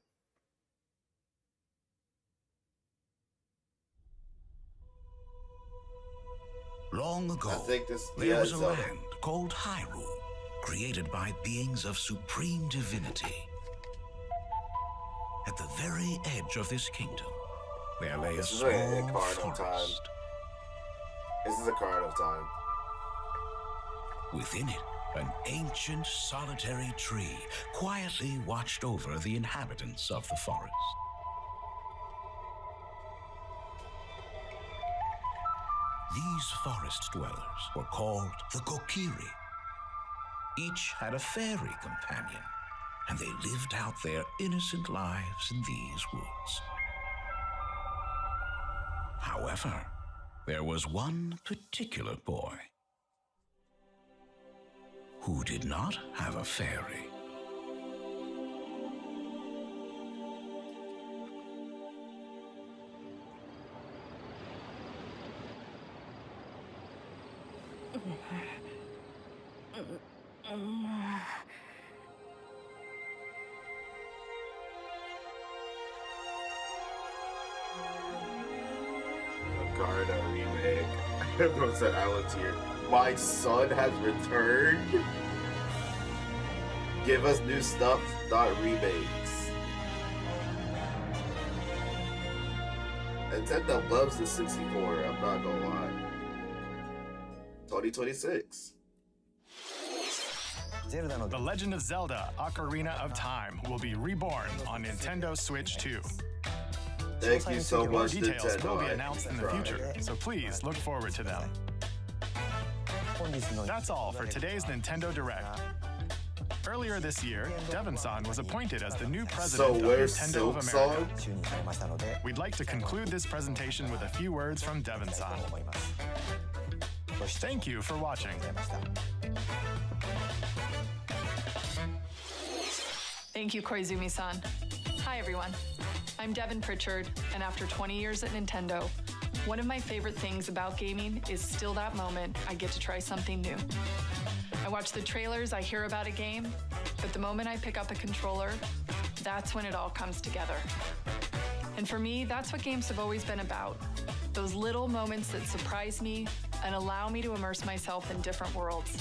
[SPEAKER 9] Long ago, there was a land called Hyrule, created by beings of supreme divinity. At the very edge of this kingdom, there lay a small forest.
[SPEAKER 1] This is a card of time.
[SPEAKER 9] Within it, an ancient solitary tree quietly watched over the inhabitants of the forest. These forest dwellers were called the Kokiri. Each had a fairy companion, and they lived out their innocent lives in these woods. However, there was one particular boy who did not have a fairy.
[SPEAKER 1] Garda remake. Everyone said Alan's here. My son has returned. Give us new stuff, not remakes. Nintendo loves the 64, I'm not gonna lie. 2026.
[SPEAKER 5] The Legend of Zelda: Ocarina of Time will be reborn on Nintendo Switch 2.
[SPEAKER 1] Thank you so
[SPEAKER 5] More
[SPEAKER 1] much,
[SPEAKER 5] details
[SPEAKER 1] Nintendo.
[SPEAKER 5] will be announced in the future, so please look forward to them. That's all for today's Nintendo Direct. Earlier this year, Devon-san was appointed as the new president of
[SPEAKER 1] where's
[SPEAKER 5] Nintendo of
[SPEAKER 1] Silk
[SPEAKER 5] America. We'd like to conclude this presentation with a few words from Devon-san. Thank you for watching.
[SPEAKER 17] Thank you, Koizumi-san. Hi, everyone. I'm Devin Pritchard, and after 20 years at Nintendo, one of my favorite things about gaming is still that moment I get to try something new. I watch the trailers, I hear about a game, but the moment I pick up a controller, that's when it all comes together. And for me, that's what games have always been about. Those little moments that surprise me and allow me to immerse myself in different worlds.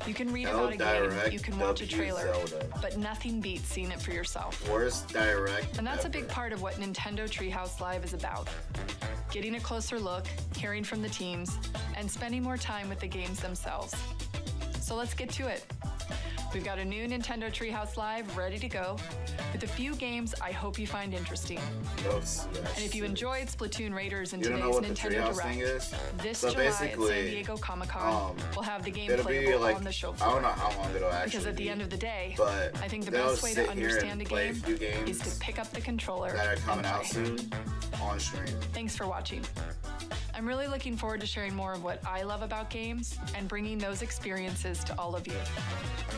[SPEAKER 17] You can read about a game, you can watch a trailer, but nothing beats seeing it for yourself.
[SPEAKER 1] Worst direct
[SPEAKER 17] And that's a big part of what Nintendo Treehouse Live is about. Getting a closer look, hearing from the teams, and spending more time with the games themselves. So let's get to it. We've got a new Nintendo Treehouse Live ready to go with a few games I hope you find interesting. And if you enjoyed Splatoon Raiders in today's Nintendo Direct, this July at San Diego Comic-Con, we'll have the game playable
[SPEAKER 1] like,
[SPEAKER 17] on the show
[SPEAKER 1] I
[SPEAKER 17] floor.
[SPEAKER 1] don't know how long it'll actually
[SPEAKER 17] Because at the end of the day,
[SPEAKER 1] but
[SPEAKER 17] I think the best way to understand a game is to pick up the controller
[SPEAKER 1] that are coming
[SPEAKER 17] and
[SPEAKER 1] out
[SPEAKER 17] play.
[SPEAKER 1] soon on stream.
[SPEAKER 17] Thanks for watching. I'm really looking forward to sharing more of what I love about games and bringing those experiences to all of you.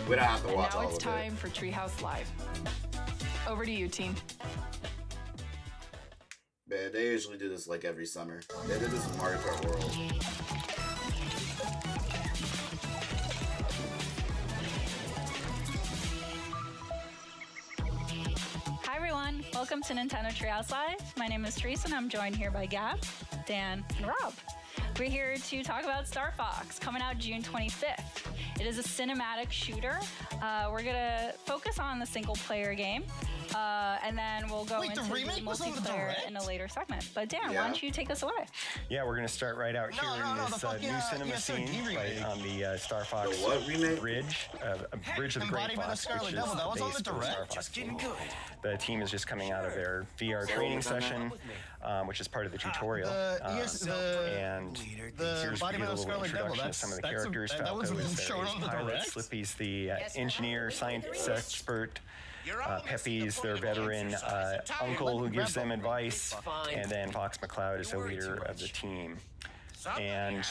[SPEAKER 1] We don't have to
[SPEAKER 17] And
[SPEAKER 1] watch
[SPEAKER 17] now
[SPEAKER 1] all
[SPEAKER 17] it's
[SPEAKER 1] of
[SPEAKER 17] time for Treehouse Live. Over to you, team.
[SPEAKER 1] Man, they usually do this like every summer. They did this in Mario Kart World.
[SPEAKER 18] Hi everyone, welcome to Nintendo Treehouse Live. My name is Therese and I'm joined here by Gab, Dan, and Rob. We're here to talk about Star Fox, coming out June 25th. It is a cinematic shooter. We're gonna focus on the single player game, and then we'll go into the multiplayer in a later segment. But Dan, why don't you take us away?
[SPEAKER 19] Yeah, we're going to start right out here in this new cinema scene right on the Star Fox Bridge, Bridge of the Great Fox, which is the base for Star Fox game. The team is just coming out of their VR training session, which is part of the tutorial. And here's a little introduction of some of the characters. Falco is the pilot, Slippy's the engineer, science expert, Pepe's their veteran uncle who gives them advice, and then Fox McCloud is the leader of the team. And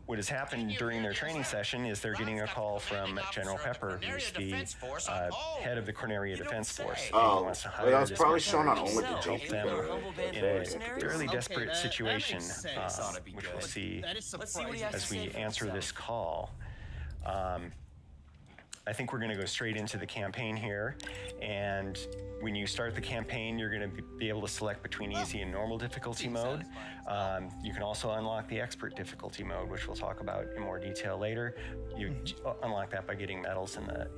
[SPEAKER 19] what has happened during their training session is they're getting a call from General Pepper, who's the head of the Corneria Defense Force.
[SPEAKER 1] Oh,
[SPEAKER 19] wants to hire
[SPEAKER 1] that's
[SPEAKER 19] this
[SPEAKER 1] probably
[SPEAKER 19] person
[SPEAKER 1] shown on
[SPEAKER 19] to
[SPEAKER 1] only the
[SPEAKER 19] help them in a fairly desperate situation, which we'll see as we answer this call. I think we're going to go straight into the campaign here, and when you start the campaign, you're going to be able to select between easy and normal difficulty mode. You can also unlock the expert difficulty mode, which we'll talk about in more detail later. You unlock that by getting medals in the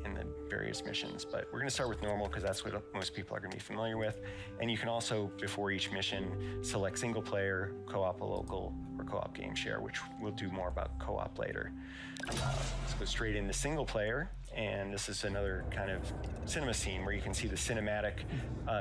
[SPEAKER 19] various missions, but we're going to start with normal because that's what most people are going to be familiar with. And you can also, before each mission, select single player, co-op a local, or co-op game share, which we'll do more about co-op later. Let's go straight into single player. And this is another kind of cinema scene where you can see the cinematic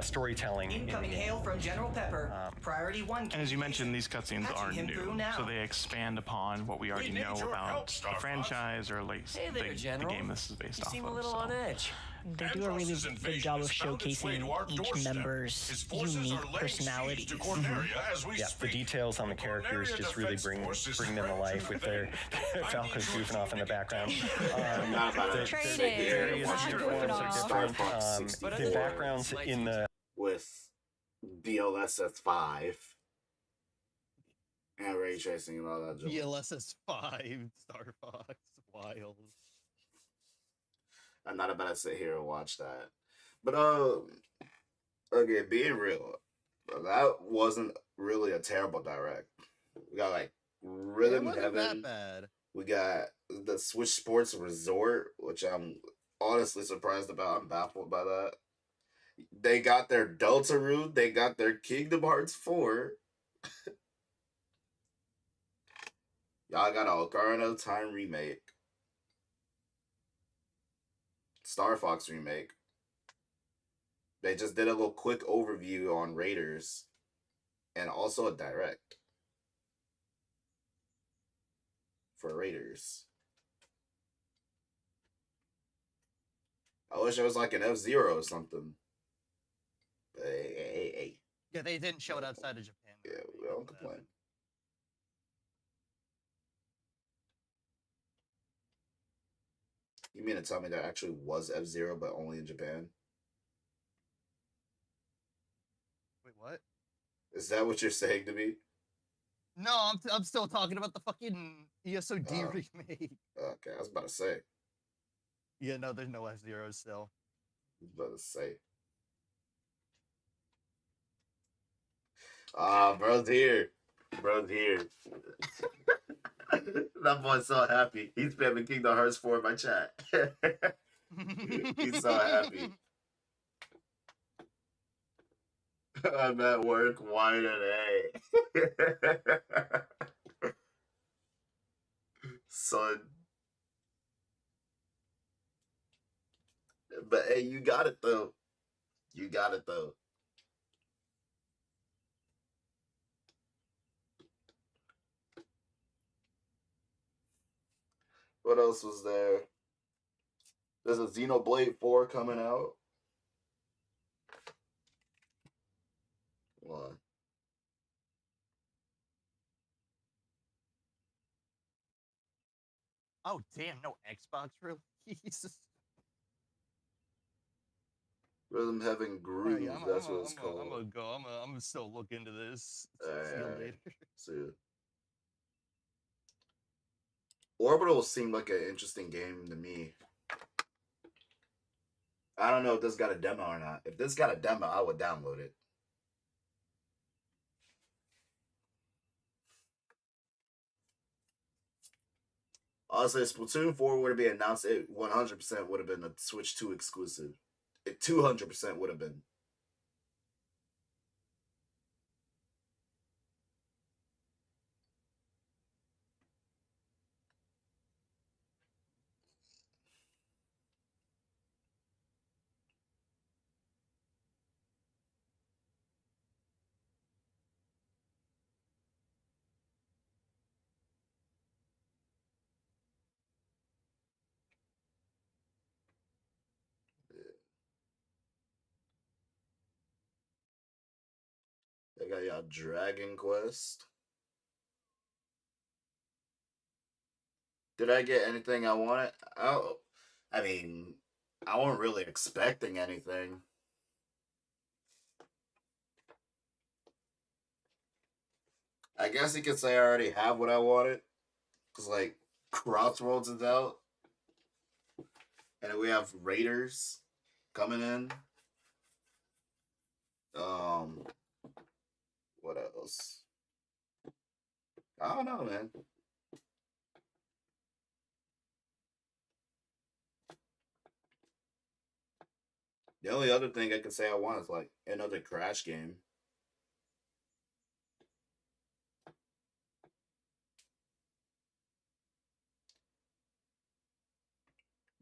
[SPEAKER 19] storytelling.
[SPEAKER 20] Incoming hail from General Pepper. Priority 1.
[SPEAKER 5] And as you mentioned, these cutscenes are new, so they expand upon what we already know about the franchise or at least the game this is based off of.
[SPEAKER 20] You seem a little on edge.
[SPEAKER 21] They do a really good job of showcasing each member's unique personalities.
[SPEAKER 19] Yeah, the details on the characters just really bring them to life with their Falco's goofing off in the background. The various uniforms are different. The backgrounds in the
[SPEAKER 1] with DLSS 5 and ray tracing and all that.
[SPEAKER 22] DLSS 5, Star Fox, Wild.
[SPEAKER 1] I'm not about to sit here and watch that. But okay, being real, that wasn't really a terrible direct. We got like Rhythm Heaven.
[SPEAKER 22] That bad.
[SPEAKER 1] We got the Switch Sports Resort, which I'm honestly surprised about. I'm baffled by that. They got their Deltarune. They got their Kingdom Hearts 4. Y'all got a Ocarina of Time remake. Star Fox remake. They just did a little quick overview on Raiders. And also a direct. For Raiders. I wish it was like an F-Zero or something. But hey.
[SPEAKER 22] Yeah, they didn't show it outside of Japan.
[SPEAKER 1] Yeah, we don't complain. You mean to tell me there actually was F-Zero, but only in Japan?
[SPEAKER 22] Wait, what?
[SPEAKER 1] Is that what you're saying to me?
[SPEAKER 22] No, I'm still talking about the fucking ESOD remake.
[SPEAKER 1] Okay, I was about to say.
[SPEAKER 22] Yeah, no, there's no F-Zero still.
[SPEAKER 1] I was about to say. Bro's here. Bro's here. That boy's so happy. He's spamming Kingdom Hearts 4 in my chat. He's so happy. I'm at work, wine and A. Son. But hey, you got it though. You got it though. What else was there? There's a Xenoblade 4 coming out. What?
[SPEAKER 22] Oh damn, no Xbox release.
[SPEAKER 1] Rhythm Heaven Groove.
[SPEAKER 22] Yeah,
[SPEAKER 1] That's what it's called.
[SPEAKER 22] I'm gonna go. I'm gonna still look into this. See you later.
[SPEAKER 1] See ya. Orbital seemed like an interesting game to me. I don't know if this got a demo or not. If this got a demo, I would download it. Honestly, Splatoon 4 would have been announced. It 100% would have been a Switch 2 exclusive. It 200% would have been. They got y'all Dragon Quest. Did I get anything I wanted? Oh, I mean, I wasn't really expecting anything. I guess you could say I already have what I wanted. Because, like, Crossroads is out. And then we have Raiders coming in. What else? I don't know, man. The only other thing I can say I want is, like, another Crash game.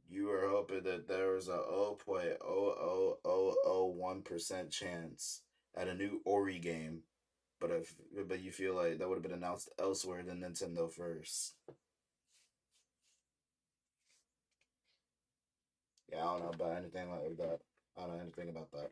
[SPEAKER 1] You were hoping that there was a 0.00001% chance at a new Ori game, but you feel like that would have been announced elsewhere than Nintendo first. Yeah, I don't know about anything like that. I don't know anything about that.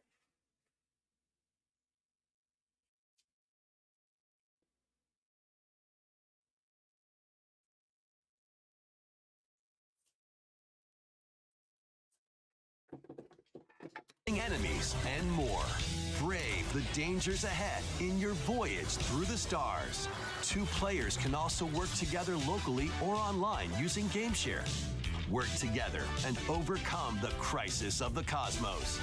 [SPEAKER 6] Enemies and more. Brave the dangers ahead in your voyage through the stars. 2 players can also work together locally or online using GameShare. Work together and overcome the crisis of the cosmos.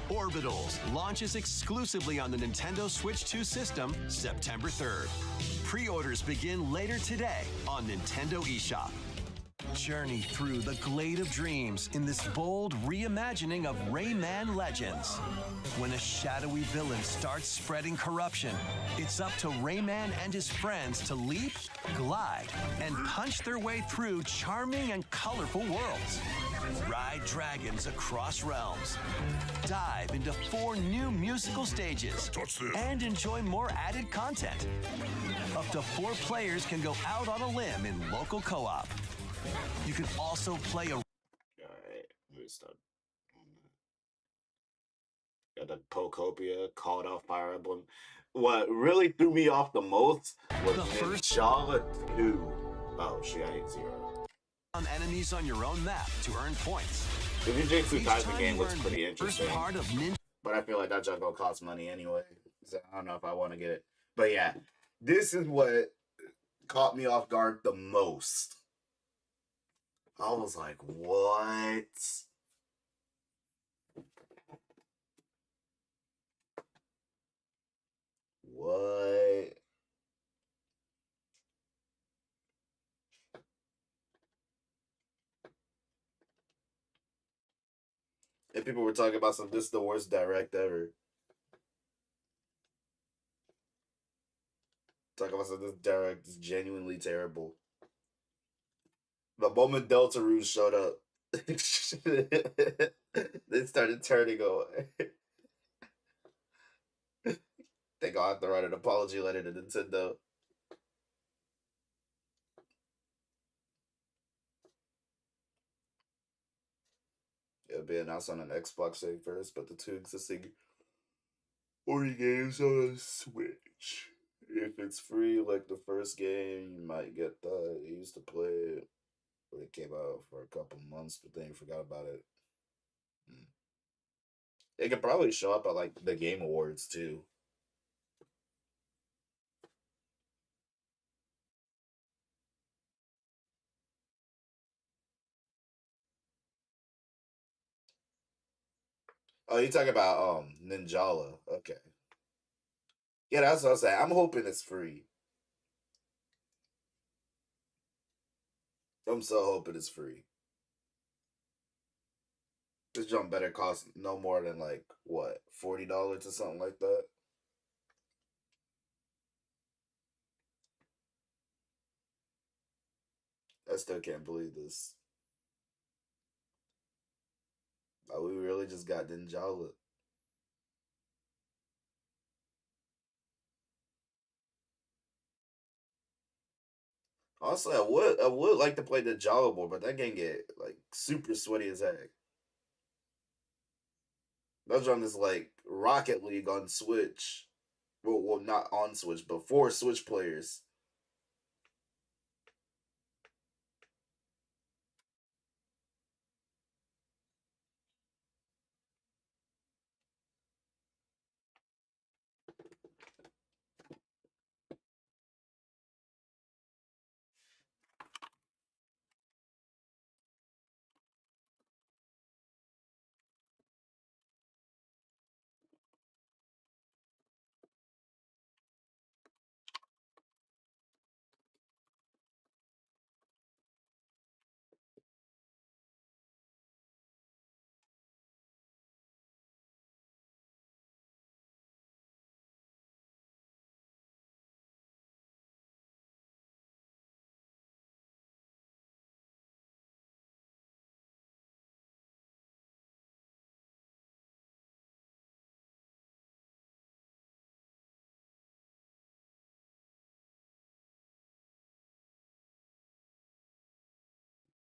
[SPEAKER 6] Orbitals launches exclusively on the Nintendo Switch 2 system September 3rd. Pre-orders begin later today on Nintendo eShop. Journey through the glade of dreams in this bold reimagining of Rayman Legends. When a shadowy villain starts spreading corruption, it's up to Rayman and his friends to leap, glide, and punch their way through charming and colorful worlds. Ride dragons across realms. Dive into 4 new musical stages. And enjoy more added content. Up to 4 players can go out on a limb in local co-op. You can also play a...
[SPEAKER 1] Alright, let me start. Got the Homophobia, called out Fire Emblem. What really threw me off the most was the first Java 2. Oh shit, I hate 0.
[SPEAKER 6] Enemies on your own map to earn points.
[SPEAKER 1] The Jujutsu Kaisen game looks pretty interesting. But I feel like that just gonna cost money anyway. So I don't know if I want to get it. But yeah, this is what caught me off guard the most. I was like, what? What? And people were talking about this is the worst direct ever. Talking about this direct is genuinely terrible. The moment Deltarune showed up, they started turning away. They gonna have to write an apology letter to Nintendo. It'll be announced on an Xbox thing first, but the 2 existing 40 games on a Switch. If it's free, like the first game, you might get the. You used to play it when it came out for a couple months, but then you forgot about it. It could probably show up at like the Game Awards too. Oh, you talking about Ninjala? Okay. Yeah, that's what I'm saying. I'm hoping it's free. I'm so hoping it's free. This jump better cost no more than like what, $40 or something like that. I still can't believe this. Oh, we really just got Ninjala. Also, I would like to play Ninjala more, but that game get like super sweaty as heck. That drum is like Rocket League on Switch. Well, not on Switch, but for Switch players.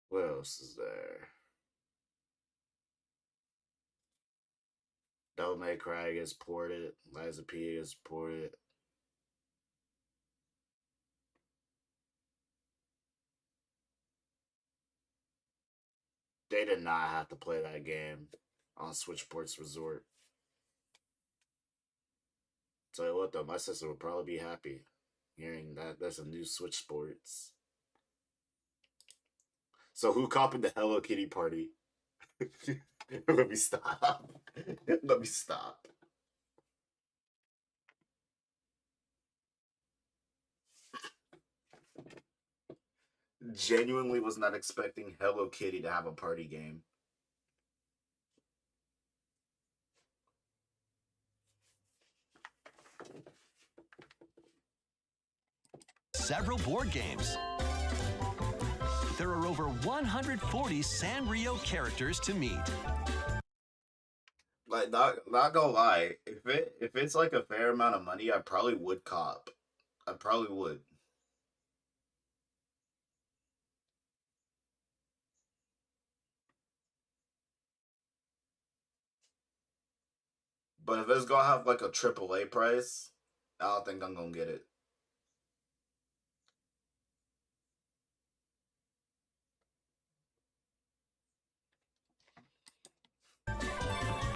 [SPEAKER 1] What else is there? Devil May Cry gets ported. Liza P gets ported. They did not have to play that game on Switch Sports Resort. Tell you what though, my sister would probably be happy hearing that there's a new Switch Sports. So who copied the Hello Kitty party? Let me stop. Let me stop. Genuinely was not expecting Hello Kitty to have a party game.
[SPEAKER 6] Several board games. There are over 140 Sanrio characters to meet.
[SPEAKER 1] Like, not gonna lie, if it's like a fair amount of money, I probably would cop. I probably would. But if it's gonna have like a AAA price, I don't think I'm gonna get it.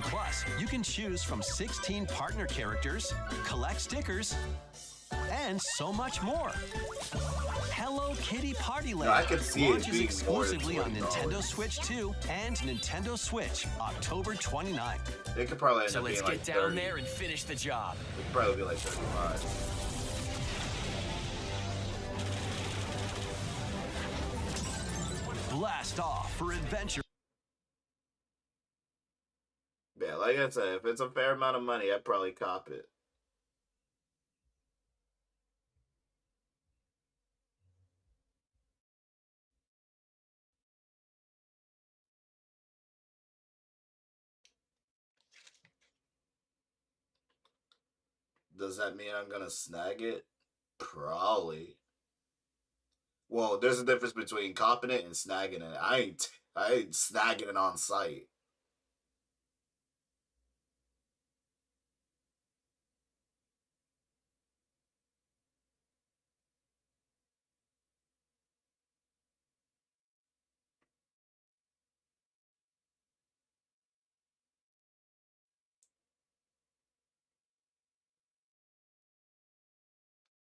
[SPEAKER 6] Plus, you can choose from 16 partner characters, collect stickers, and so much more. Hello Kitty Party Land
[SPEAKER 1] I can see
[SPEAKER 6] launches
[SPEAKER 1] it being
[SPEAKER 6] exclusively
[SPEAKER 1] more
[SPEAKER 6] on
[SPEAKER 1] than $20.
[SPEAKER 6] Nintendo Switch 2 and Nintendo Switch October 29th.
[SPEAKER 1] It could probably end
[SPEAKER 13] So
[SPEAKER 1] up
[SPEAKER 13] let's
[SPEAKER 1] being
[SPEAKER 13] get
[SPEAKER 1] like
[SPEAKER 13] down
[SPEAKER 1] 30.
[SPEAKER 13] there and finish the job.
[SPEAKER 1] It could probably be like 35.
[SPEAKER 6] Blast off for adventure.
[SPEAKER 1] Yeah, like I said, if it's a fair amount of money, I'd probably cop it. Does that mean I'm gonna snag it? Probably. Well, there's a difference between copping it and snagging it. I ain't snagging it on site.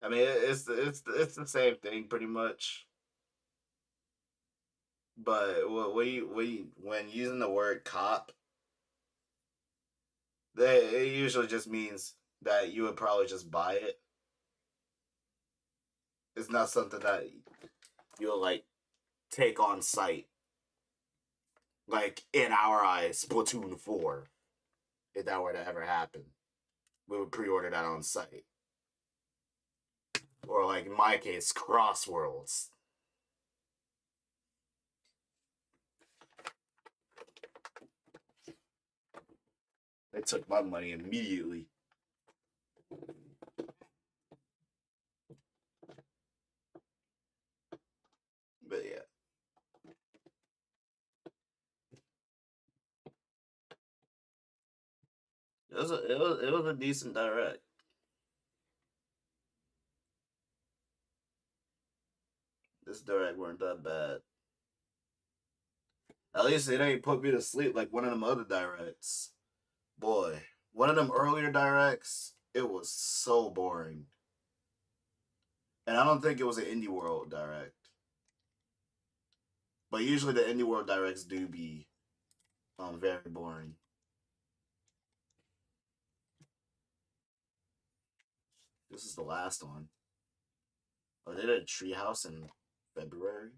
[SPEAKER 1] I mean, it's the same thing pretty much. But when using the word cop, it usually just means that you would probably just buy it. It's not something that you'll like take on site. Like in our eyes, Splatoon 4. If that were to ever happen, we would pre-order that on site. Or like in my case, Crossworlds. They took my money immediately. But yeah. It was a decent direct. This direct weren't that bad. At least it ain't put me to sleep like one of them other directs. Boy, one of them earlier directs, it was so boring. And I don't think it was an Indie World direct. But usually the Indie World directs do be very boring. This is the last one. Oh, they did a Treehouse in February?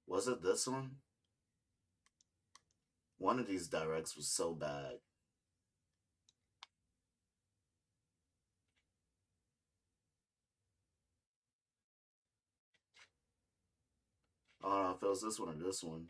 [SPEAKER 1] Was it this one? One of these directs was so bad. I don't know if it was this one or this one.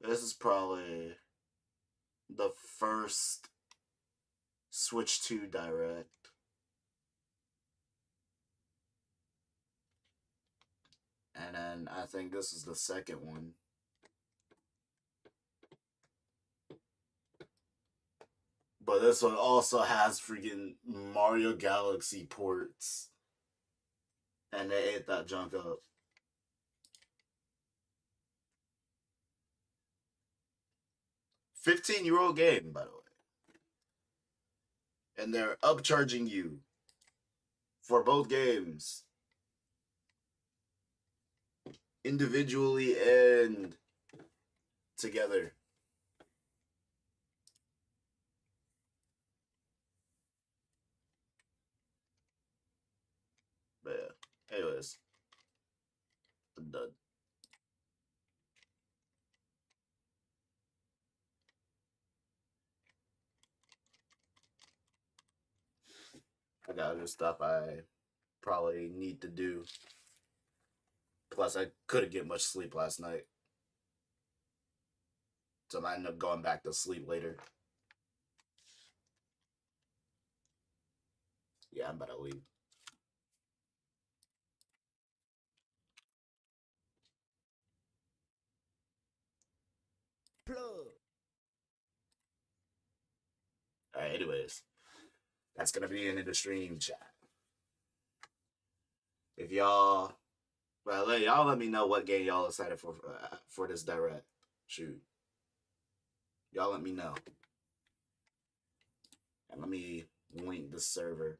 [SPEAKER 1] This is probably the first Switch 2 direct. And then I think this is the second one. But this one also has freaking Mario Galaxy ports. And they ate that junk up. $15-year-old game, by the way. And they're upcharging you for both games. Individually and together. But yeah, anyways. I'm done. I got other stuff I probably need to do. Plus, I couldn't get much sleep last night. So I might end up going back to sleep later. Yeah, I'm about to leave. Alright, anyways. That's gonna be in the stream chat. If y'all... Well, y'all let me know what game y'all excited for this direct. Shoot. Y'all let me know. And let me link the server.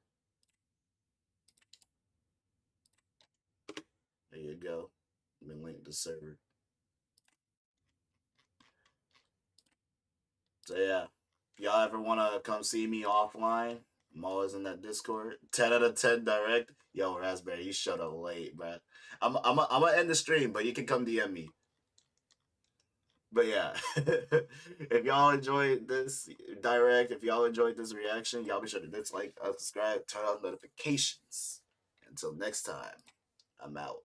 [SPEAKER 1] you go. Let me link the server. So yeah, if y'all ever want to come see me offline, I'm always in that Discord. 10 out of 10 direct. Yo, Raspberry, you shut up late, bruh. I'm gonna end the stream, but you can come DM me. But yeah, if y'all enjoyed this direct, if y'all enjoyed this reaction, y'all be sure to dislike, subscribe, turn on notifications. Until next time, I'm out.